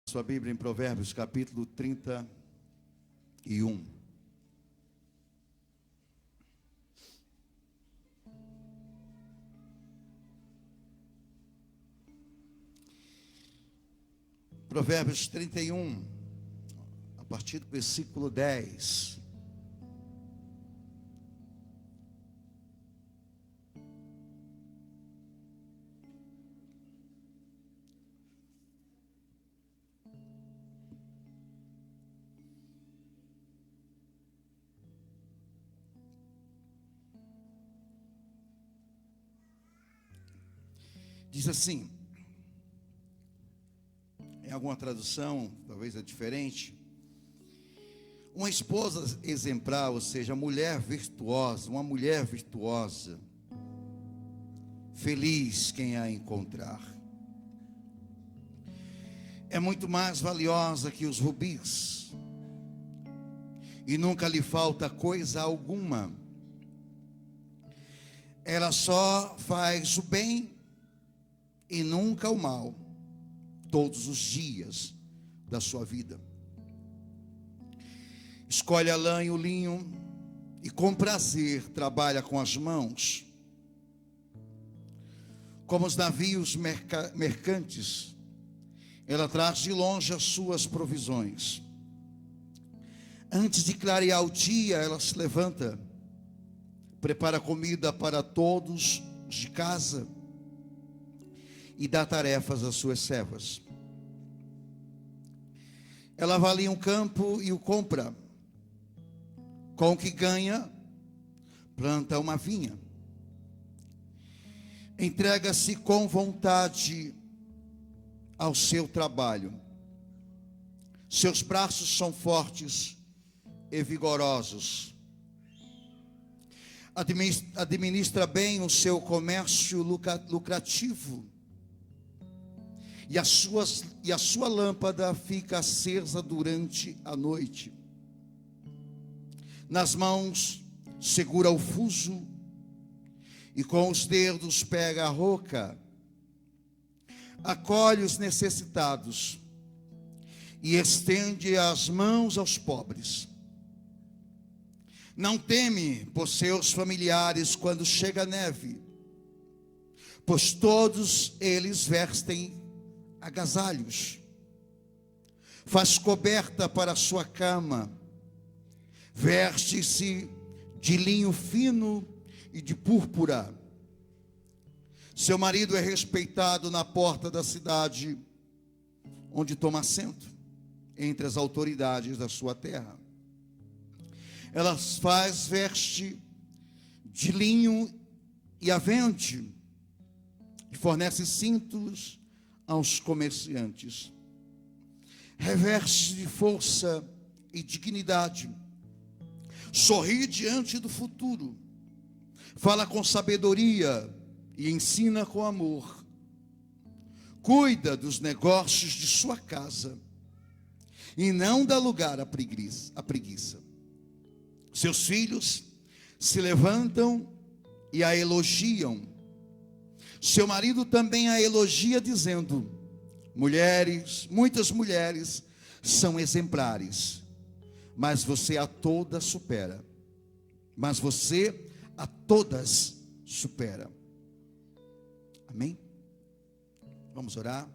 Sua Bíblia em Provérbios, capítulo 31. Provérbios 31, a partir do versículo 10. Diz assim, em alguma tradução, talvez é diferente: uma esposa exemplar, ou seja, mulher virtuosa, uma mulher virtuosa, feliz quem a encontrar. É muito mais valiosa que os rubis, e nunca lhe falta coisa alguma. Ela só faz o bem e nunca o mal, todos os dias da sua vida. Escolhe a lã e o linho, e com prazer trabalha com as mãos. Como os navios mercantes, ela traz de longe as suas provisões. Antes de clarear o dia, ela se levanta, prepara comida para todos de casa e dá tarefas às suas servas. Ela avalia um campo e o compra. Com o que ganha, planta uma vinha. Entrega-se com vontade ao seu trabalho. Seus braços são fortes e vigorosos. Administra bem o seu comércio lucrativo. E a sua lâmpada fica acesa durante a noite. Nas mãos segura o fuso, e com os dedos pega a roca. Acolhe os necessitados e estende as mãos aos pobres. Não teme por seus familiares quando chega a neve, pois todos eles vestem agasalhos. Faz coberta para a sua cama, veste-se de linho fino e de púrpura. Seu marido é respeitado na porta da cidade, onde toma assento entre as autoridades da sua terra. Ela veste de linho e a vende, e fornece cintos aos comerciantes. Reveste de força e dignidade. Sorri diante do futuro. Fala com sabedoria e ensina com amor. Cuida dos negócios de sua casa e não dá lugar à preguiça. Seus filhos se levantam e a elogiam. Seu marido também a elogia, dizendo: muitas mulheres são exemplares, mas você a todas supera. Amém? Vamos orar.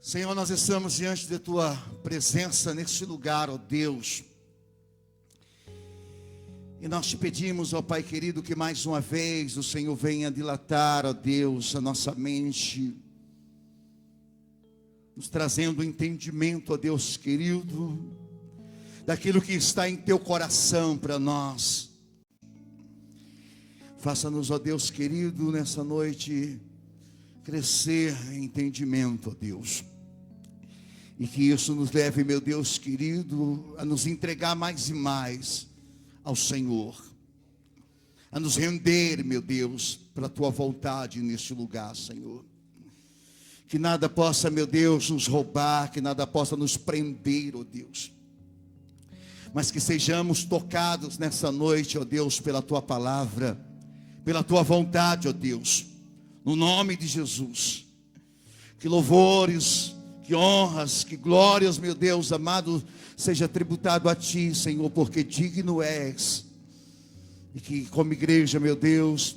Senhor, nós estamos diante de tua presença neste lugar, ó Deus. E nós te pedimos, ó Pai querido, que mais uma vez o Senhor venha dilatar, ó Deus, a nossa mente, nos trazendo entendimento, ó Deus querido, daquilo que está em teu coração para nós. Faça-nos, ó Deus querido, nessa noite, crescer em entendimento, ó Deus. E que isso nos leve, meu Deus querido, a nos entregar mais e mais ao Senhor, a nos render, meu Deus, para a tua vontade neste lugar, Senhor. Que nada possa, meu Deus, nos roubar, que nada possa nos prender, ó Deus, mas que sejamos tocados nessa noite, ó Deus, pela tua palavra, pela tua vontade, ó Deus, no nome de Jesus. Que louvores, que honras, que glórias, meu Deus amado, seja tributado a Ti, Senhor, porque digno és. E que como igreja, meu Deus,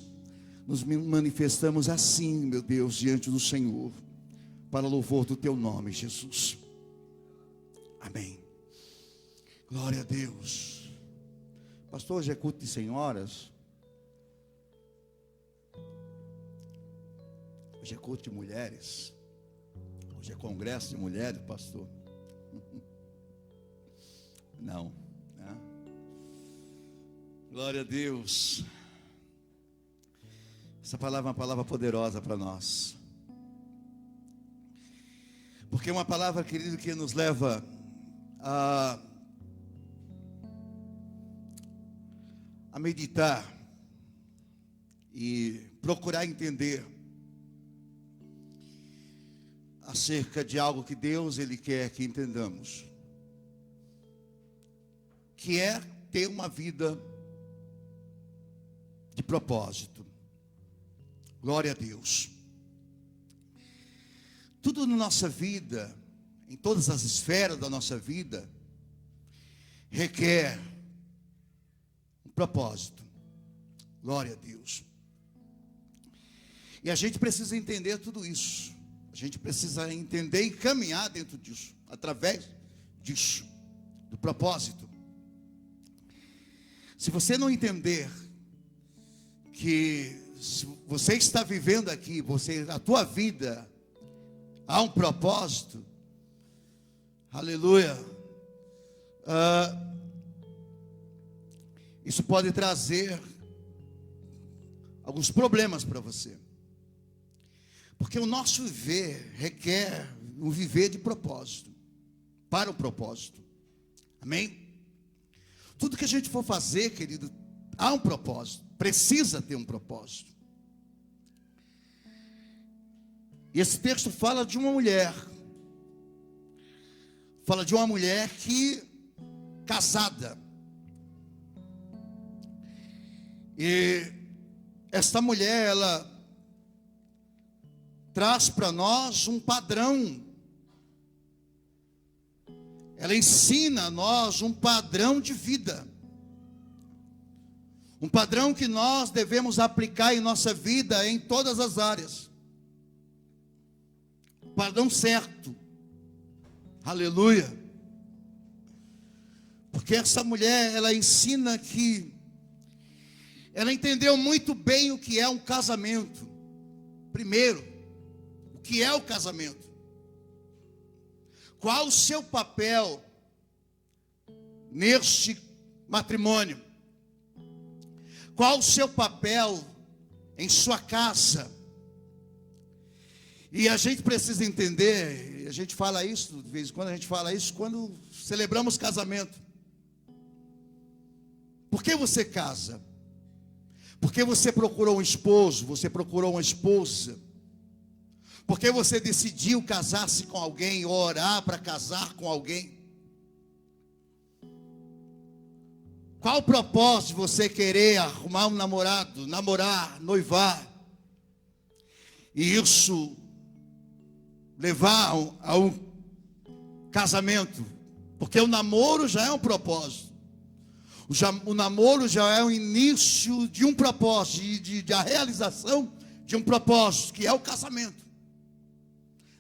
nos manifestamos assim, meu Deus, diante do Senhor, para louvor do Teu nome, Jesus. Amém. Glória a Deus. Pastor, hoje é culto de senhoras. Hoje é culto de mulheres. Hoje é congresso de mulheres, pastor. Não, né? Glória a Deus. Essa palavra é uma palavra poderosa para nós. Porque é uma palavra, querido, que nos leva a meditar e procurar entender acerca de algo que Deus, Ele quer que entendamos, que é ter uma vida de propósito. Glória a Deus. Tudo na nossa vida, em todas as esferas da nossa vida, requer um propósito. Glória a Deus. E a gente precisa entender tudo isso. A gente precisa entender e caminhar dentro disso, através disso, do propósito. Se você não entender que se você está vivendo aqui, a tua vida há um propósito, aleluia, isso pode trazer alguns problemas para você. Porque o nosso viver requer um viver de propósito, para o propósito. Amém? Tudo que a gente for fazer, querido, há um propósito, precisa ter um propósito. E esse texto fala de uma mulher. Fala de uma mulher casada. E esta mulher, ela traz para nós um padrão. Ela ensina a nós um padrão de vida. Um padrão que nós devemos aplicar em nossa vida em todas as áreas. Um padrão certo. Aleluia. Porque essa mulher, ela ensina que ela entendeu muito bem o que é um casamento. Primeiro, o que é o casamento? Qual o seu papel neste matrimônio? Qual o seu papel em sua casa? E a gente precisa entender, a gente fala isso, de vez em quando a gente fala isso, quando celebramos casamento. Por que você casa? Porque você procurou um esposo, você procurou uma esposa. Porque você decidiu casar-se com alguém, ou orar para casar com alguém. Qual o propósito de você querer arrumar um namorado, namorar, noivar, e isso levar a um casamento? Porque o namoro já é um propósito. O namoro já é o início de um propósito, de a realização de um propósito, que é o casamento.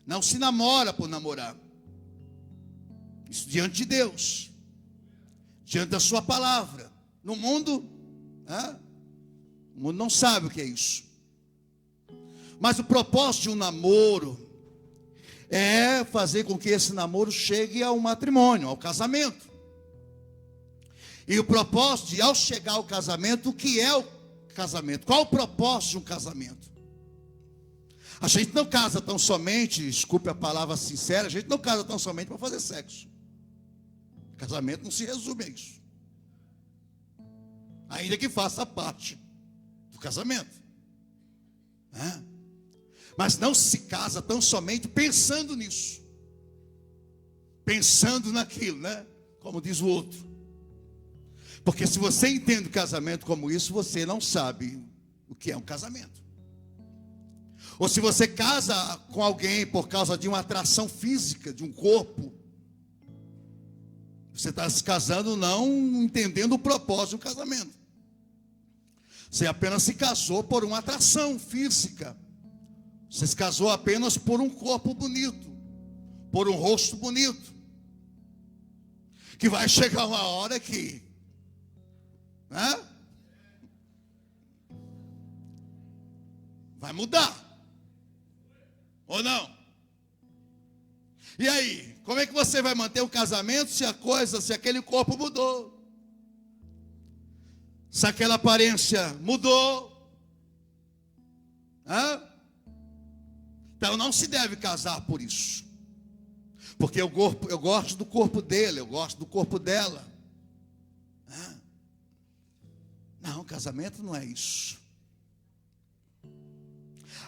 Não se namora por namorar. Isso diante de Deus, diante da sua palavra. No mundo, o mundo não sabe o que é isso. Mas o propósito de um namoro é fazer com que esse namoro chegue ao matrimônio, ao casamento. E o propósito de, ao chegar ao casamento, o que é o casamento? Qual o propósito de um casamento? A gente não casa tão somente, desculpe a palavra sincera, a gente não casa tão somente para fazer sexo. Casamento não se resume a isso. Ainda que faça parte do casamento. Mas não se casa tão somente pensando nisso. Pensando naquilo, né? Como diz o outro. Porque se você entende o casamento como isso, você não sabe o que é um casamento. Ou se você casa com alguém por causa de uma atração física, de um corpo, você está se casando não entendendo o propósito do casamento. Você apenas se casou por uma atração física. Você se casou apenas por um corpo bonito, por um rosto bonito. Que vai chegar uma hora que, né? Vai mudar. Ou não? E aí, como é que você vai manter o casamento se aquele corpo mudou? Se aquela aparência mudou? Hã? Então não se deve casar por isso. Porque eu gosto do corpo dele, eu gosto do corpo dela. Hã? Não, casamento não é isso.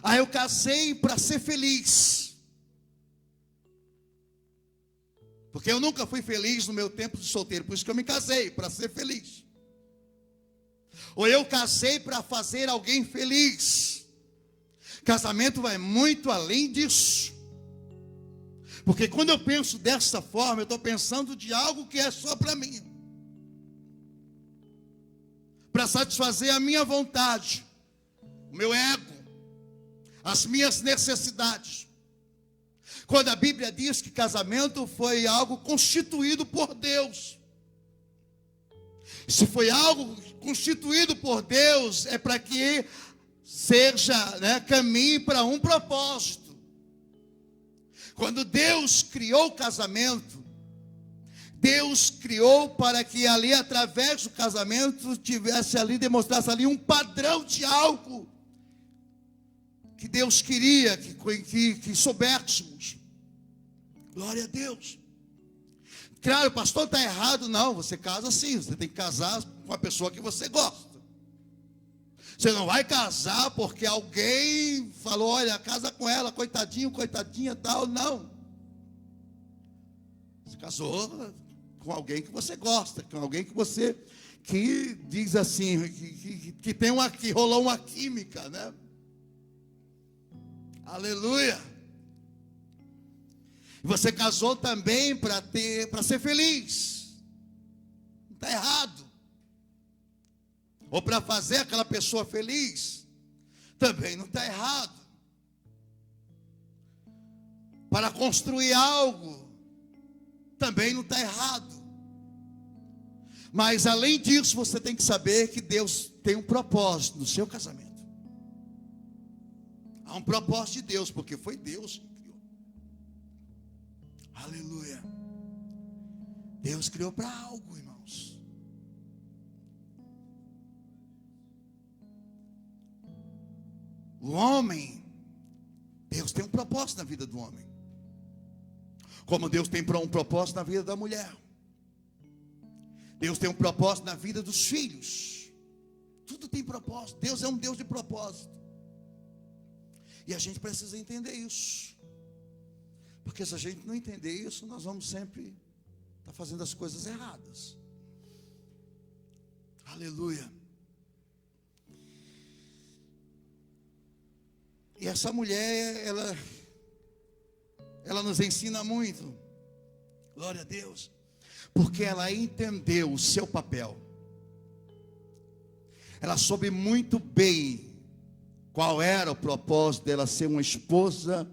Ah, eu casei para ser feliz. Porque eu nunca fui feliz no meu tempo de solteiro, por isso que eu me casei, para ser feliz. Ou eu casei para fazer alguém feliz. Casamento vai muito além disso. Porque quando eu penso dessa forma, eu estou pensando de algo que é só para mim. Para satisfazer a minha vontade, o meu ego, as minhas necessidades. Quando a Bíblia diz que casamento foi algo constituído por Deus. Se foi algo constituído por Deus, é para que seja, né, caminhe para um propósito. Quando Deus criou o casamento, Deus criou para que ali, através do casamento, tivesse ali, demonstrasse ali um padrão de algo que Deus queria que soubéssemos. Glória a Deus. Claro, pastor, está errado. Não, você casa sim, você tem que casar com a pessoa que você gosta. Você não vai casar porque alguém falou, olha, casa com ela, coitadinho, coitadinha, tal. Não. Você casou com alguém que você gosta, com alguém que diz assim, que rolou uma química, né? Aleluia. Você casou também para ser feliz. Não está errado. Ou para fazer aquela pessoa feliz. Também não está errado. Para construir algo. Também não está errado. Mas além disso, você tem que saber que Deus tem um propósito no seu casamento. Há um propósito de Deus, porque foi Deus que criou. Aleluia. Deus criou para algo, irmãos. O homem, Deus tem um propósito na vida do homem. Como Deus tem um propósito na vida da mulher. Deus tem um propósito na vida dos filhos. Tudo tem propósito. Deus é um Deus de propósito. E a gente precisa entender isso. Porque se a gente não entender isso, nós vamos sempre estar fazendo as coisas erradas. Aleluia. E essa mulher, ela nos ensina muito. Glória a Deus. Porque ela entendeu o seu papel. Ela soube muito bem qual era o propósito dela ser uma esposa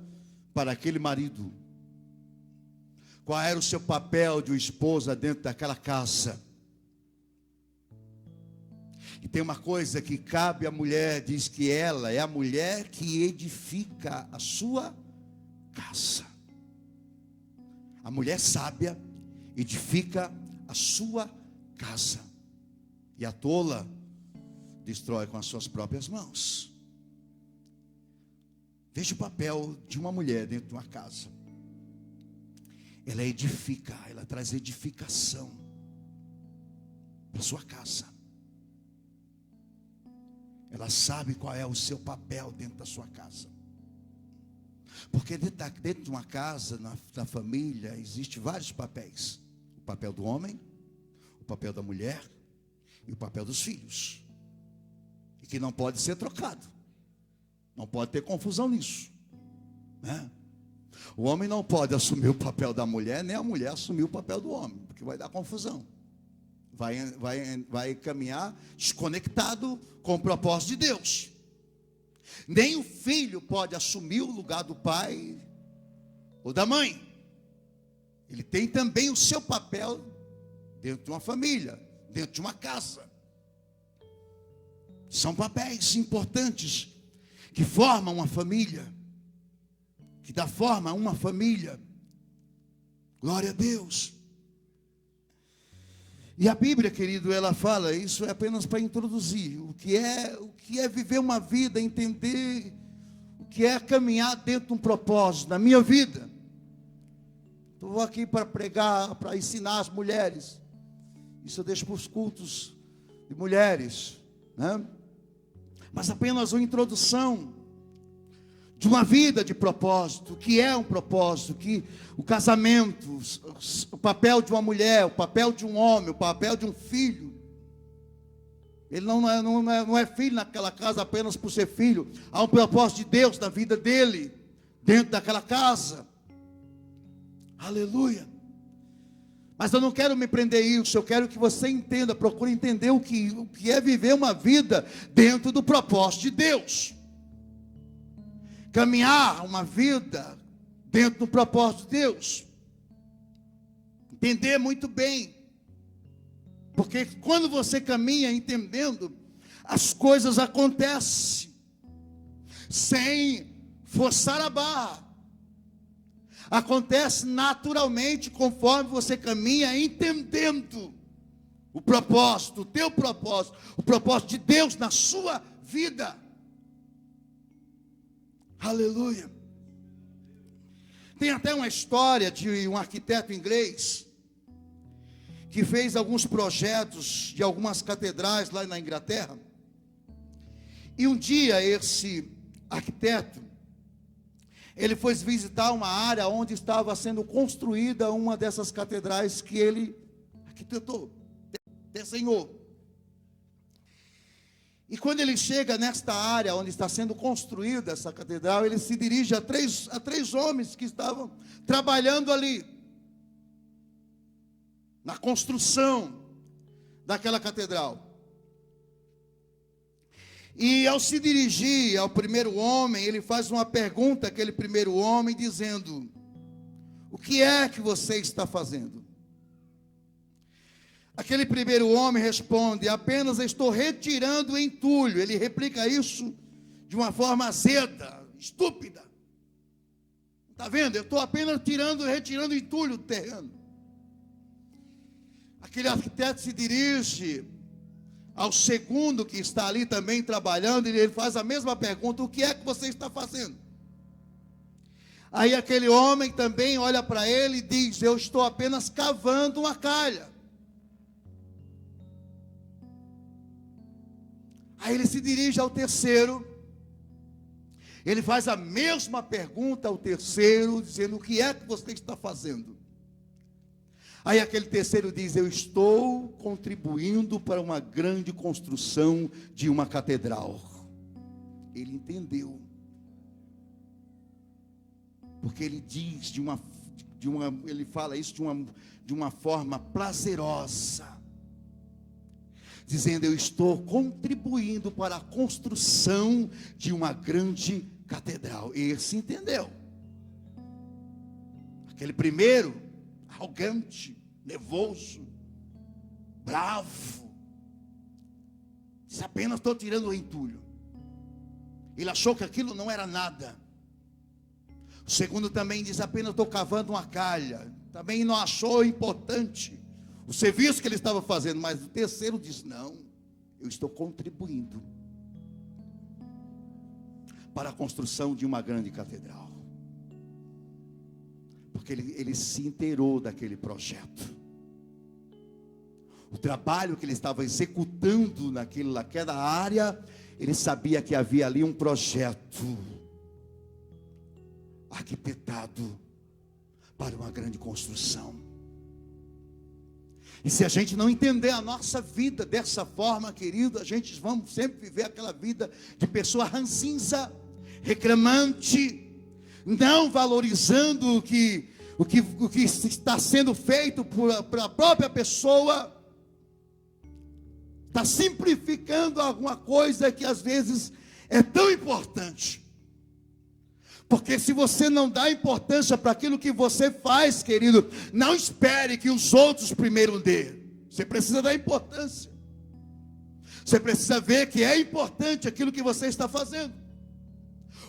para aquele marido. Qual era o seu papel de uma esposa dentro daquela casa. E tem uma coisa que cabe à mulher, diz que ela é a mulher que edifica a sua casa. A mulher sábia edifica a sua casa. E a tola destrói com as suas próprias mãos. Veja o papel de uma mulher dentro de uma casa. Ela edifica, ela traz edificação para a sua casa. Ela sabe qual é o seu papel dentro da sua casa. Porque dentro de uma casa, na família, existem vários papéis. O papel do homem, o papel da mulher e o papel dos filhos. E que não pode ser trocado. Não pode ter confusão nisso, né? O homem não pode assumir o papel da mulher, nem a mulher assumir o papel do homem, porque vai dar confusão. Vai caminhar desconectado com o propósito de Deus. Nem o filho pode assumir o lugar do pai ou da mãe. Ele tem também o seu papel dentro de uma família, dentro de uma casa. São papéis importantes que formam uma família, que dá forma a uma família. Glória a Deus. E a Bíblia, querido, ela fala, isso é apenas para introduzir, o que é viver uma vida, entender o que é caminhar dentro de um propósito, na minha vida. Estou aqui para pregar, para ensinar as mulheres, isso eu deixo para os cultos de mulheres, né? Mas apenas uma introdução de uma vida de propósito, que é um propósito, que o casamento, o papel de uma mulher, o papel de um homem, o papel de um filho. Ele não é filho naquela casa apenas por ser filho. Há um propósito de Deus na vida dele, dentro daquela casa. Aleluia. Mas eu não quero me prender a isso, eu quero que você entenda, procure entender o que é viver uma vida dentro do propósito de Deus. Caminhar uma vida dentro do propósito de Deus. Entender muito bem. Porque quando você caminha entendendo, as coisas acontecem sem forçar a barra. Acontece naturalmente conforme você caminha entendendo o propósito, o teu propósito, o propósito de Deus na sua vida. Aleluia. Tem até uma história de um arquiteto inglês que fez alguns projetos de algumas catedrais lá na Inglaterra. E um dia esse arquiteto, ele foi visitar uma área onde estava sendo construída uma dessas catedrais que ele arquitetou, desenhou. E quando ele chega nesta área onde está sendo construída essa catedral, ele se dirige a três homens que estavam trabalhando ali, na construção daquela catedral. E ao se dirigir ao primeiro homem, ele faz uma pergunta àquele primeiro homem, dizendo: o que é que você está fazendo? Aquele primeiro homem responde: apenas estou retirando o entulho. Ele replica isso de uma forma azeda, estúpida. Está vendo? Eu estou apenas retirando o entulho do terreno. Aquele arquiteto se dirige ao segundo que está ali também trabalhando, e ele faz a mesma pergunta: o que é que você está fazendo? Aí aquele homem também olha para ele e diz: eu estou apenas cavando uma calha. Aí ele se dirige ao terceiro, ele faz a mesma pergunta ao terceiro, dizendo: o que é que você está fazendo? Aí aquele terceiro diz: eu estou contribuindo para uma grande construção de uma catedral. Ele entendeu, porque ele diz ele fala isso de uma forma prazerosa, dizendo: eu estou contribuindo para a construção de uma grande catedral. E esse entendeu. Aquele primeiro, arrogante, nervoso, bravo, disse: apenas estou tirando o entulho. Ele achou que aquilo não era nada. O segundo também diz: apenas estou cavando uma calha. Também não achou importante o serviço que ele estava fazendo. Mas o terceiro diz: não, eu estou contribuindo para a construção de uma grande catedral. Porque ele se inteirou daquele projeto. O trabalho que ele estava executando naquela área, ele sabia que havia ali um projeto arquitetado para uma grande construção. E se a gente não entender a nossa vida dessa forma, querido, a gente vamos sempre viver aquela vida de pessoa ranzinza, reclamante, não valorizando o que está sendo feito para a própria pessoa, está simplificando alguma coisa que às vezes é tão importante. Porque se você não dá importância para aquilo que você faz, querido, não espere que os outros primeiro dê. Você precisa dar importância. Você precisa ver que é importante aquilo que você está fazendo.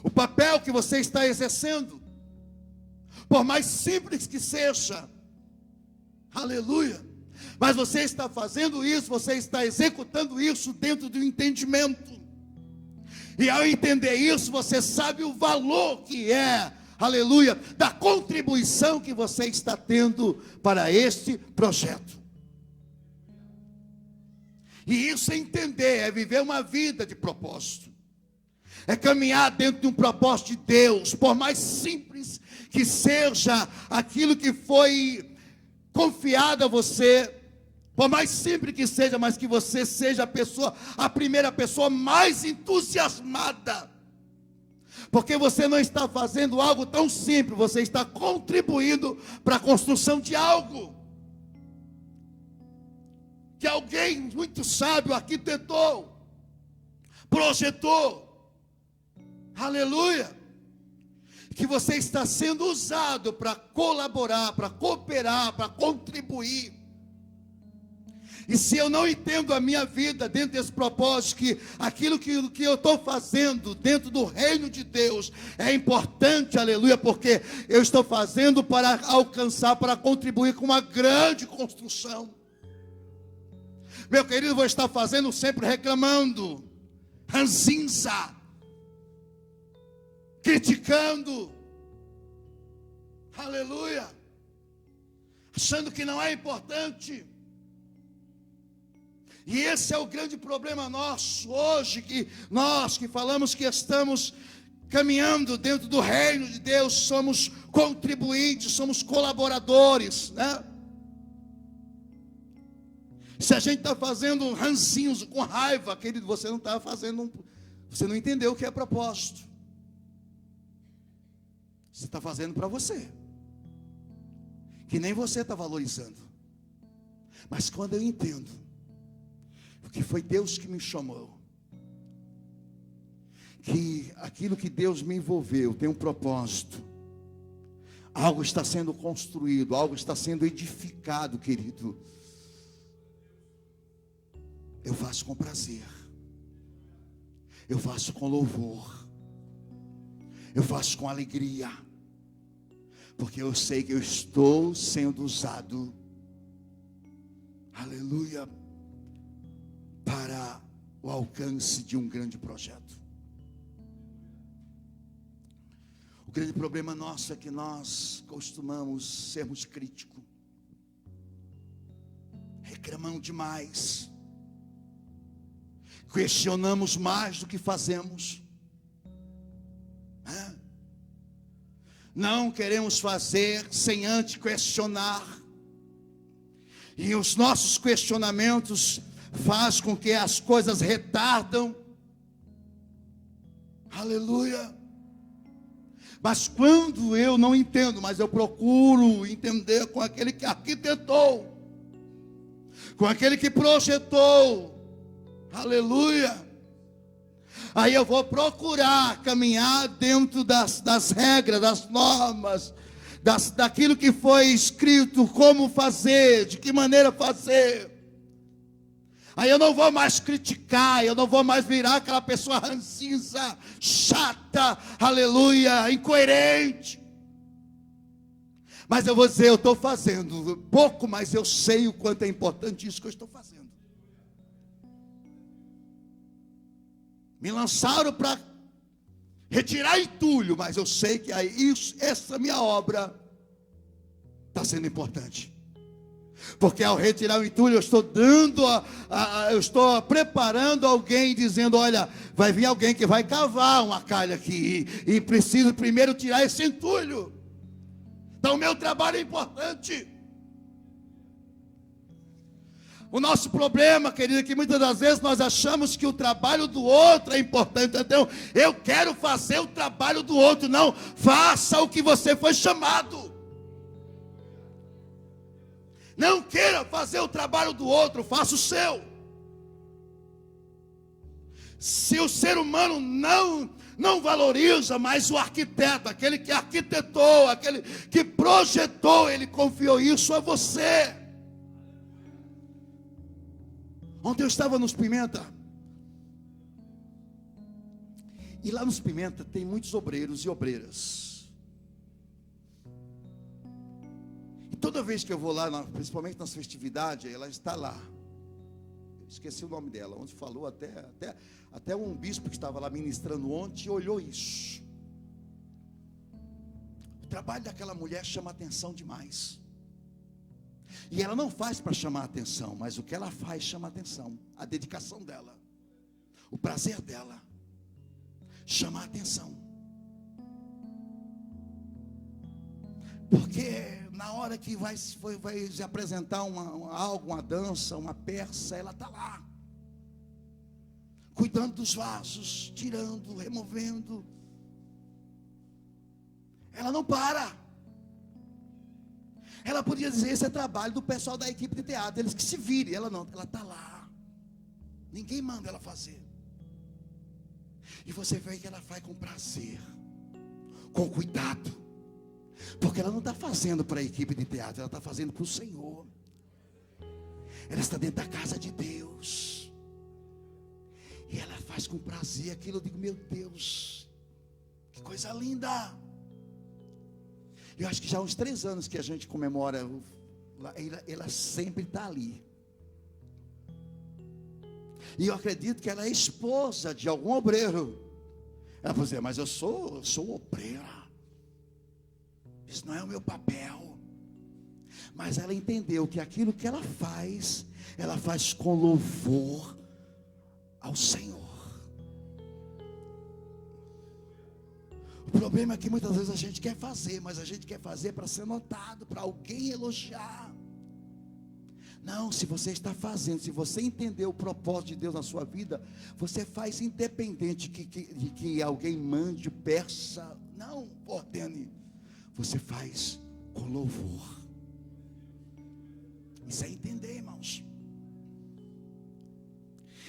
O papel que você está exercendo. Por mais simples que seja. Aleluia. Mas você está fazendo isso, você está executando isso dentro do entendimento. E ao entender isso, você sabe o valor que é, aleluia, da contribuição que você está tendo para este projeto. E isso é entender, é viver uma vida de propósito. É caminhar dentro de um propósito de Deus, por mais simples que seja aquilo que foi confiado a você. Por mais simples que seja, mas que você seja a primeira pessoa mais entusiasmada. Porque você não está fazendo algo tão simples, você está contribuindo para a construção de algo. Que alguém muito sábio arquitetou, projetou. Aleluia. Que você está sendo usado para colaborar, para cooperar, para contribuir. E se eu não entendo a minha vida dentro desse propósito, que aquilo que eu estou fazendo dentro do reino de Deus é importante, aleluia, porque eu estou fazendo para alcançar, para contribuir com uma grande construção. Meu querido, vou estar fazendo sempre reclamando, ranzinza, criticando, aleluia, achando que não é importante. E esse é o grande problema nosso hoje, que nós que falamos que estamos caminhando dentro do reino de Deus, somos contribuintes, somos colaboradores, né? Se a gente está fazendo rancinhos com raiva, querido, você não está fazendo, você não entendeu o que é propósito. Você está fazendo para você, que nem você está valorizando. Mas quando eu entendo que foi Deus que me chamou, que aquilo que Deus me envolveu tem um propósito, algo está sendo construído, algo está sendo edificado, querido, eu faço com prazer, eu faço com louvor, eu faço com alegria, porque eu sei que eu estou sendo usado, aleluia, para o alcance de um grande projeto. O grande problema nosso é que nós costumamos sermos críticos, reclamamos demais, questionamos mais do que fazemos, não queremos fazer sem antes questionar, e os nossos questionamentos faz com que as coisas retardam, aleluia. Mas quando eu não entendo, mas eu procuro entender com aquele que arquitetou, com aquele que projetou, aleluia, aí eu vou procurar caminhar dentro das regras, das normas, daquilo que foi escrito, como fazer, de que maneira fazer. Aí eu não vou mais criticar, eu não vou mais virar aquela pessoa ranzinza, chata, aleluia, incoerente. Mas eu vou dizer, eu estou fazendo pouco, mas eu sei o quanto é importante isso que eu estou fazendo. Me lançaram para retirar entulho, mas eu sei que essa minha obra está sendo importante. Porque ao retirar o entulho, eu estou eu estou preparando alguém, dizendo, olha, vai vir alguém que vai cavar uma calha aqui, e preciso primeiro tirar esse entulho. Então o meu trabalho é importante. O nosso problema, querido, é que muitas das vezes nós achamos que o trabalho do outro é importante. Então, eu quero fazer o trabalho do outro. Não, faça o que você foi chamado. Não queira fazer o trabalho do outro, faça o seu. Se o ser humano não valoriza, mas o arquiteto, aquele que arquitetou, aquele que projetou, ele confiou isso a você. Ontem eu estava nos Pimenta, e lá nos Pimenta tem muitos obreiros e obreiras. E toda vez que eu vou lá, principalmente nas festividades, ela está lá. Eu esqueci o nome dela, onde falou até um bispo que estava lá ministrando ontem olhou isso. O trabalho daquela mulher chama atenção demais. E ela não faz para chamar atenção, mas o que ela faz chama atenção. A dedicação dela, o prazer dela, chama atenção. Porque na hora que vai se apresentar algo, uma dança, uma peça, ela está lá, cuidando dos vasos, tirando, removendo. Ela não para. Ela podia dizer, esse é trabalho do pessoal da equipe de teatro, eles que se virem. Ela não, ela está lá. Ninguém manda ela fazer. E você vê que ela faz com prazer, com cuidado. Porque ela não está fazendo para a equipe de teatro, ela está fazendo para o Senhor. Ela está dentro da casa de Deus. E ela faz com prazer aquilo. Eu digo, meu Deus, que coisa linda. Eu acho que já há uns 3 anos que a gente comemora, ela sempre está ali. E eu acredito que ela é esposa de algum obreiro. Ela pode dizer, mas eu sou obreira. Isso não é o meu papel. Mas ela entendeu que aquilo que ela faz com louvor ao Senhor. O problema é que muitas vezes a gente quer fazer, mas a gente quer fazer para ser notado, para alguém elogiar. Não, se você está fazendo, se você entender o propósito de Deus na sua vida, você faz independente de que alguém mande, peça, não ordene. Você faz com louvor. Isso é entender, irmãos.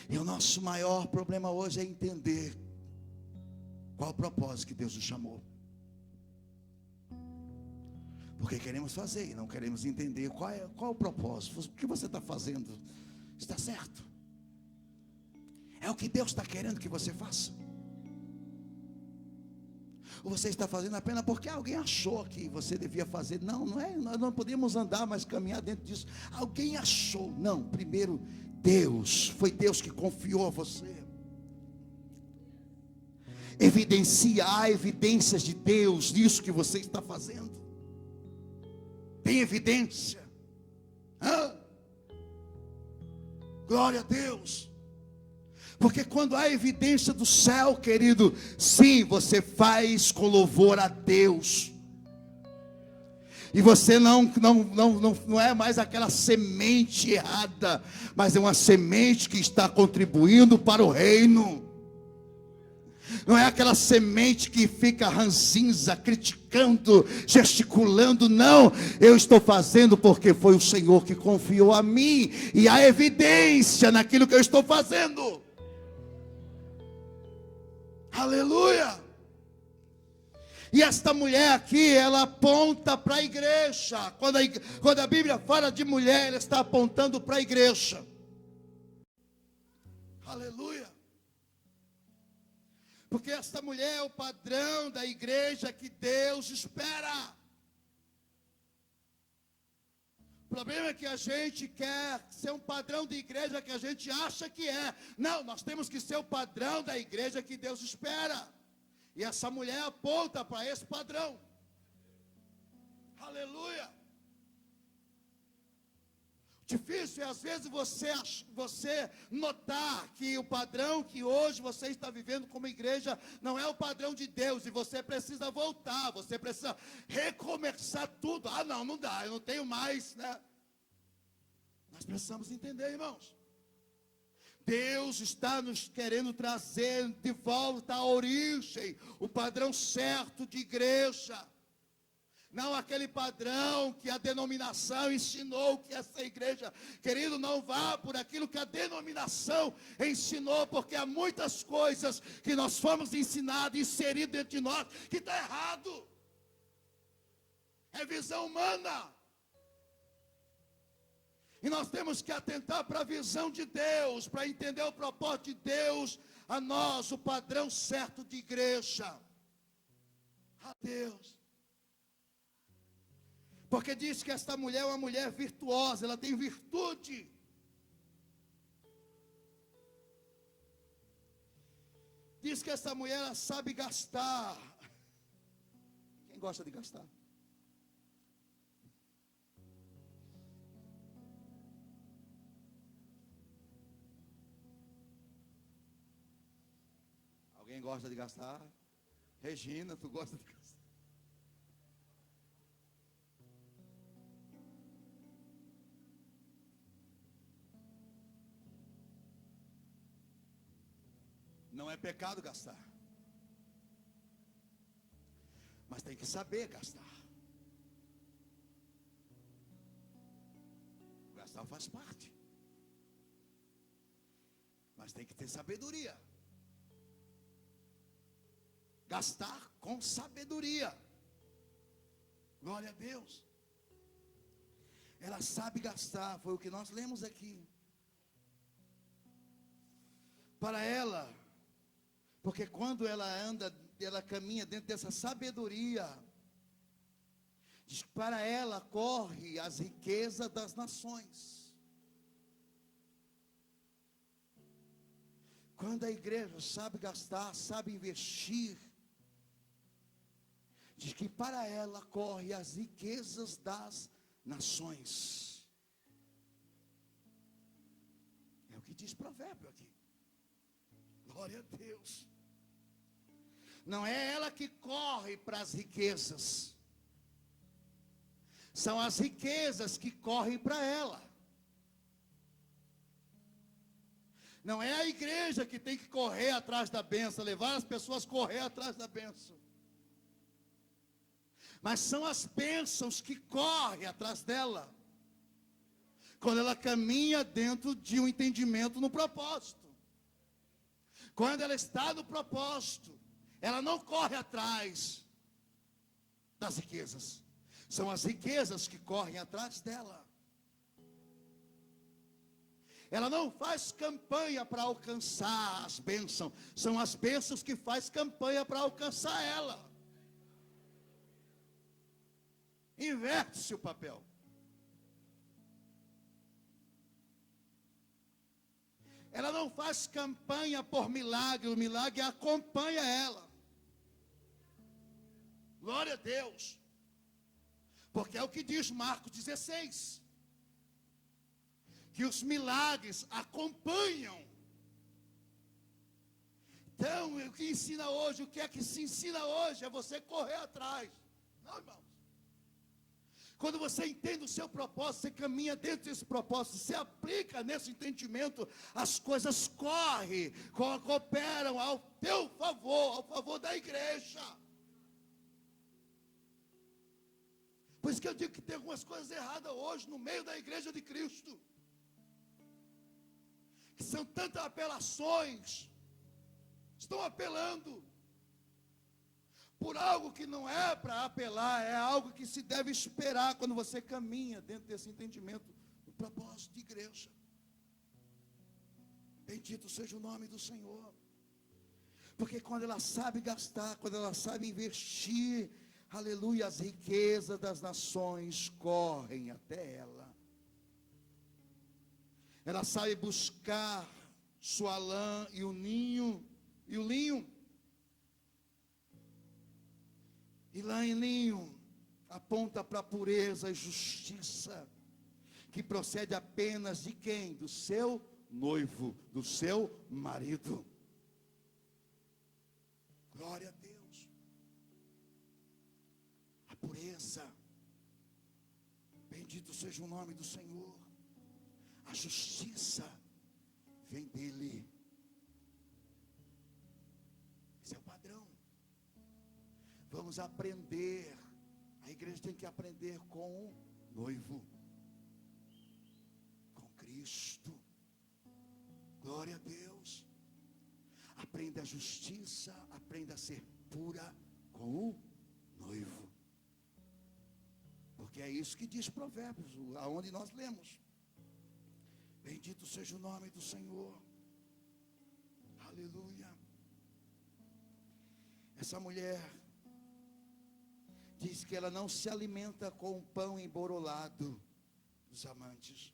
E o nosso maior problema hoje é entender qual o propósito que Deus nos chamou. Porque queremos fazer e não queremos entender qual o propósito. O que você está fazendo está certo? É o que Deus está querendo que você faça? Ou você está fazendo apenas porque alguém achou que você devia fazer? Não, não é. Nós não podemos andar, mas caminhar dentro disso. Alguém achou. Não, primeiro Deus. Foi Deus que confiou a você. Há evidências de Deus nisso que você está fazendo. Tem evidência. Glória a Deus. Porque quando há evidência do céu, querido, sim, você faz com louvor a Deus. E você não é mais aquela semente errada, mas é uma semente que está contribuindo para o reino. Não é aquela semente que fica ranzinza, criticando, gesticulando. Não, eu estou fazendo porque foi o Senhor que confiou a mim. E há evidência naquilo que eu estou fazendo. Aleluia. E esta mulher aqui, ela aponta para a igreja. Quando a Bíblia fala de mulher, ela está apontando para a igreja. Aleluia. Porque esta mulher é o padrão da igreja que Deus espera. O problema é que a gente quer ser um padrão de igreja que a gente acha que é. Não, nós temos que ser o padrão da igreja que Deus espera. E essa mulher aponta para esse padrão. Aleluia. Difícil é às vezes você notar que o padrão que hoje você está vivendo como igreja não é o padrão de Deus. E você precisa voltar, você precisa recomeçar tudo. Não dá, eu não tenho mais, né? Nós precisamos entender, irmãos. Deus está nos querendo trazer de volta a origem, o padrão certo de igreja. Não aquele padrão que a denominação ensinou que essa igreja. Querido, não vá por aquilo que a denominação ensinou, porque há muitas coisas que nós fomos ensinados, inseridos dentro de nós, que está errado. É visão humana. E nós temos que atentar para a visão de Deus, para entender o propósito de Deus a nós, o padrão certo de igreja. A Deus. Porque diz que esta mulher é uma mulher virtuosa, ela tem virtude. Diz que essa mulher ela sabe gastar. Quem gosta de gastar? Alguém gosta de gastar? Regina, tu gosta de gastar? Não é pecado gastar, mas tem que saber gastar. Gastar faz parte, mas tem que ter sabedoria. Gastar com sabedoria. Glória a Deus. Ela sabe gastar, foi o que nós lemos aqui. Para ela, porque quando ela anda, ela caminha dentro dessa sabedoria, diz que para ela corre as riquezas das nações. Quando a igreja sabe gastar, sabe investir, diz que para ela corre as riquezas das nações. É o que diz provérbio aqui. Glória a Deus. Não é ela que corre para as riquezas, são as riquezas que correm para ela. Não é a igreja que tem que correr atrás da bênção, levar as pessoas a correr atrás da bênção, mas são as bênçãos que correm atrás dela, quando ela caminha dentro de um entendimento no propósito. Quando ela está no propósito, ela não corre atrás das riquezas, são as riquezas que correm atrás dela. Ela não faz campanha para alcançar as bênçãos, são as bênçãos que faz campanha para alcançar ela. Inverte-se o papel. Ela não faz campanha por milagre, o milagre acompanha ela. Glória a Deus. Porque é o que diz Marcos 16. Que os milagres acompanham. Então, o que ensina hoje, o que é que se ensina hoje? É você correr atrás. Não, irmãos. Quando você entende o seu propósito, você caminha dentro desse propósito, você aplica nesse entendimento, as coisas correm, cooperam ao teu favor, ao favor da igreja. Por isso que eu digo que tem algumas coisas erradas hoje no meio da igreja de Cristo. Que são tantas apelações, estão apelando por algo que não é para apelar, é algo que se deve esperar quando você caminha dentro desse entendimento do propósito de igreja. Bendito seja o nome do Senhor. Porque quando ela sabe gastar, quando ela sabe investir, aleluia, as riquezas das nações correm até ela. Ela sabe buscar sua lã e o ninho, e o linho. E lã e linho aponta para a pureza e justiça, que procede apenas de quem? Do seu noivo, do seu marido. Glória a Deus. A pureza. Bendito seja o nome do Senhor. A justiça vem dele. Esse é o padrão. Vamos aprender. A igreja tem que aprender com o noivo, com Cristo. Glória a Deus. Aprenda a justiça, aprenda a ser pura com o noivo. Porque é isso que diz Provérbios, aonde nós lemos. Bendito seja o nome do Senhor. Aleluia. Essa mulher diz que ela não se alimenta com o pão emborolado dos amantes,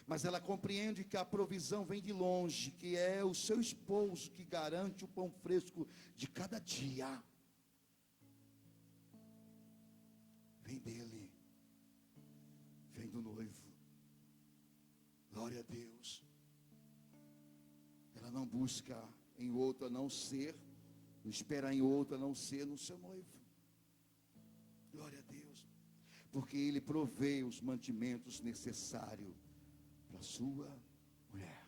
mas ela compreende que a provisão vem de longe, que é o seu esposo que garante o pão fresco de cada dia. Vem dele, vem do noivo. Glória a Deus. Ela não busca em outro a não ser, não espera em outro a não ser no seu noivo. Glória a Deus. Porque ele provê os mantimentos necessários para a sua mulher.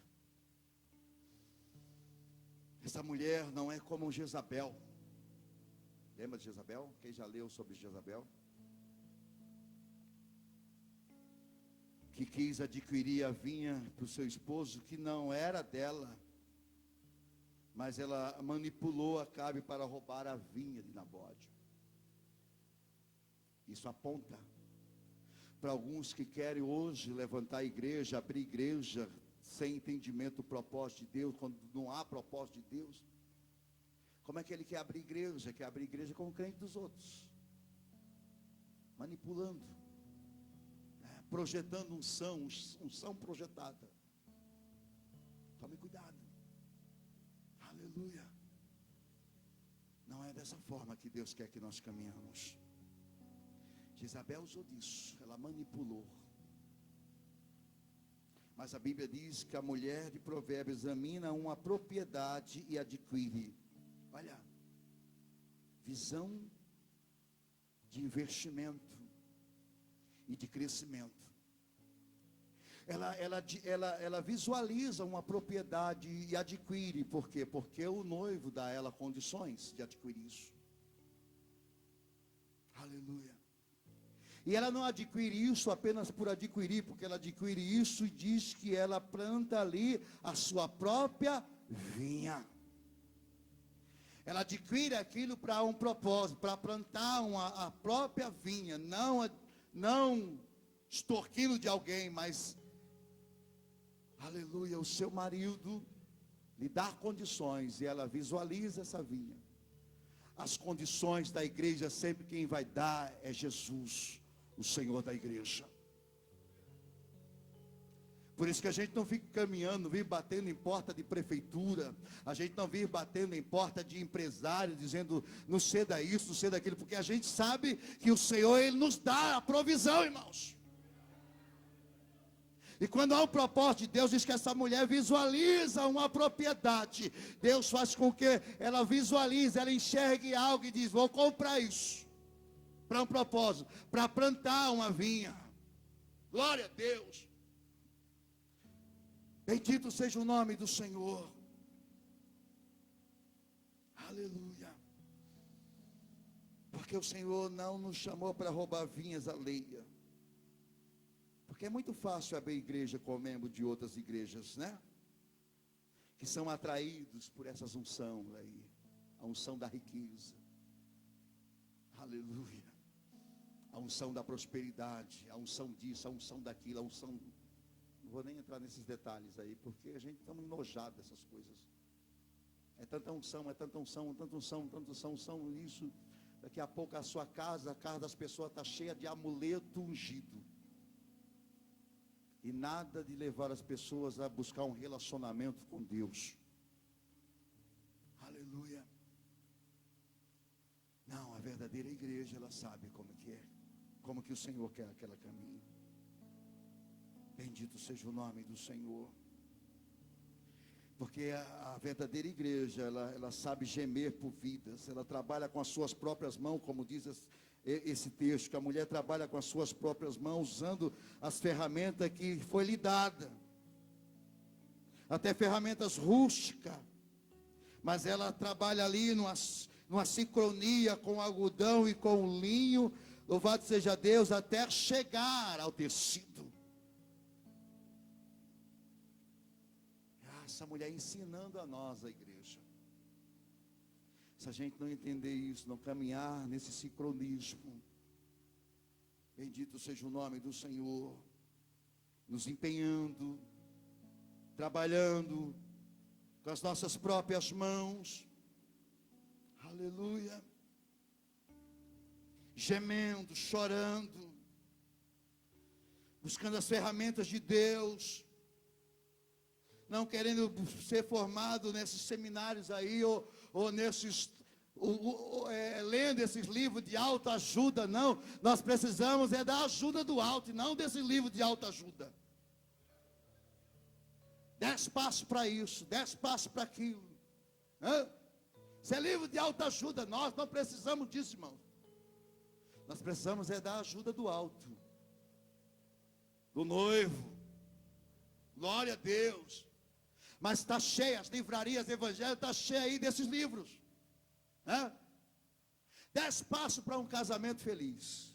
Essa mulher não é como Jezabel. Lembra de Jezabel? Quem já leu sobre Jezabel? Que quis adquirir a vinha para o seu esposo, que não era dela, mas ela manipulou Acabe para roubar a vinha de Nabote. Isso aponta para alguns que querem hoje levantar a igreja, abrir igreja, sem entendimento do propósito de Deus, quando não há propósito de Deus. Como é que ele quer abrir igreja? Quer abrir igreja como crente dos outros, manipulando, projetando unção projetada. Tome cuidado. Aleluia. Não é dessa forma que Deus quer que nós caminhamos. Jezabel usou disso, ela manipulou. Mas a Bíblia diz que a mulher de Provérbios examina uma propriedade e adquire. Olha, visão de investimento e de crescimento. Ela visualiza uma propriedade e adquire. Por quê? Porque o noivo dá a ela condições de adquirir isso. Aleluia. E ela não adquire isso apenas por adquirir, porque ela adquire isso e diz que ela planta ali a sua própria vinha. Ela adquire aquilo para um propósito, para plantar a própria vinha, não extorquindo de alguém, mas, aleluia, o seu marido lhe dá condições e ela visualiza essa vinha. As condições da igreja, sempre quem vai dar é Jesus, o Senhor da igreja. Por isso que a gente não fica caminhando, não vive batendo em porta de prefeitura, a gente não vive batendo em porta de empresário, dizendo não ceda isso, não ceda aquilo, porque a gente sabe que o Senhor, Ele nos dá a provisão, irmãos. E quando há um propósito de Deus, diz que essa mulher visualiza uma propriedade. Deus faz com que ela visualize, ela enxergue algo e diz: vou comprar isso, para um propósito, para plantar uma vinha. Glória a Deus. Bendito seja o nome do Senhor. Aleluia. Porque o Senhor não nos chamou para roubar vinhas alheias. Porque é muito fácil abrir igreja com membro de outras igrejas, né? Que são atraídos por essas unção aí. A unção da riqueza. Aleluia. A unção da prosperidade. A unção disso, a unção daquilo, a unção... Não vou nem entrar nesses detalhes aí, porque a gente está enojado dessas coisas. É tanta unção, é tanta unção, tanta unção, tanta unção, isso. Daqui a pouco a sua casa, a casa das pessoas está cheia de amuleto ungido. E nada de levar as pessoas a buscar um relacionamento com Deus. Aleluia. Não, a verdadeira igreja, ela sabe como que é. Como que o Senhor quer que ela caminhe. Bendito seja o nome do Senhor. Porque a verdadeira igreja, ela sabe gemer por vidas. Ela trabalha com as suas próprias mãos, como diz esse texto, que a mulher trabalha com as suas próprias mãos, usando as ferramentas que foi lhe dada, até ferramentas rústicas, mas ela trabalha ali numa sincronia com o algodão e com o linho, louvado seja Deus, até chegar ao tecido. Essa mulher ensinando a nós, a igreja. Se a gente não entender isso, não caminhar nesse sincronismo, bendito seja o nome do Senhor, nos empenhando, trabalhando com as nossas próprias mãos, aleluia, gemendo, chorando, buscando as ferramentas de Deus, não querendo ser formado nesses seminários aí, ou nesses, lendo esses livros de autoajuda, não. Nós precisamos da ajuda do alto, e não desse livro de autoajuda. 10 passos para isso, 10 passos para aquilo. Isso é livro de autoajuda, nós não precisamos disso, irmão. Nós precisamos da ajuda do alto, do noivo. Glória a Deus. Mas está cheia, as livrarias evangélicas estão cheias aí desses livros. 10 passos para um casamento feliz.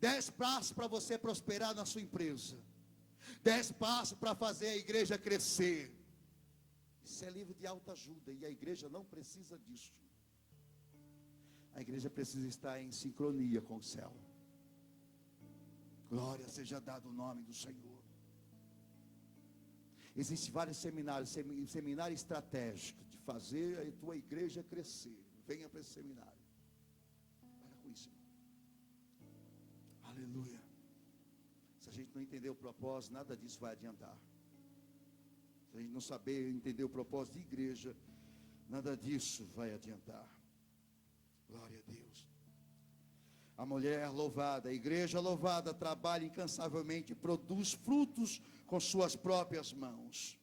10 passos para você prosperar na sua empresa. 10 passos para fazer a igreja crescer. Isso é livro de autoajuda, e a igreja não precisa disso. A igreja precisa estar em sincronia com o céu. Glória seja dado o nome do Senhor. Existem vários seminários, seminário estratégico, de fazer a tua igreja crescer. Venha para esse seminário. Para com isso, irmão. Aleluia. Se a gente não entender o propósito, nada disso vai adiantar. Se a gente não saber entender o propósito de igreja, nada disso vai adiantar. Glória a Deus. A mulher louvada, a igreja louvada, trabalha incansavelmente, produz frutos com suas próprias mãos.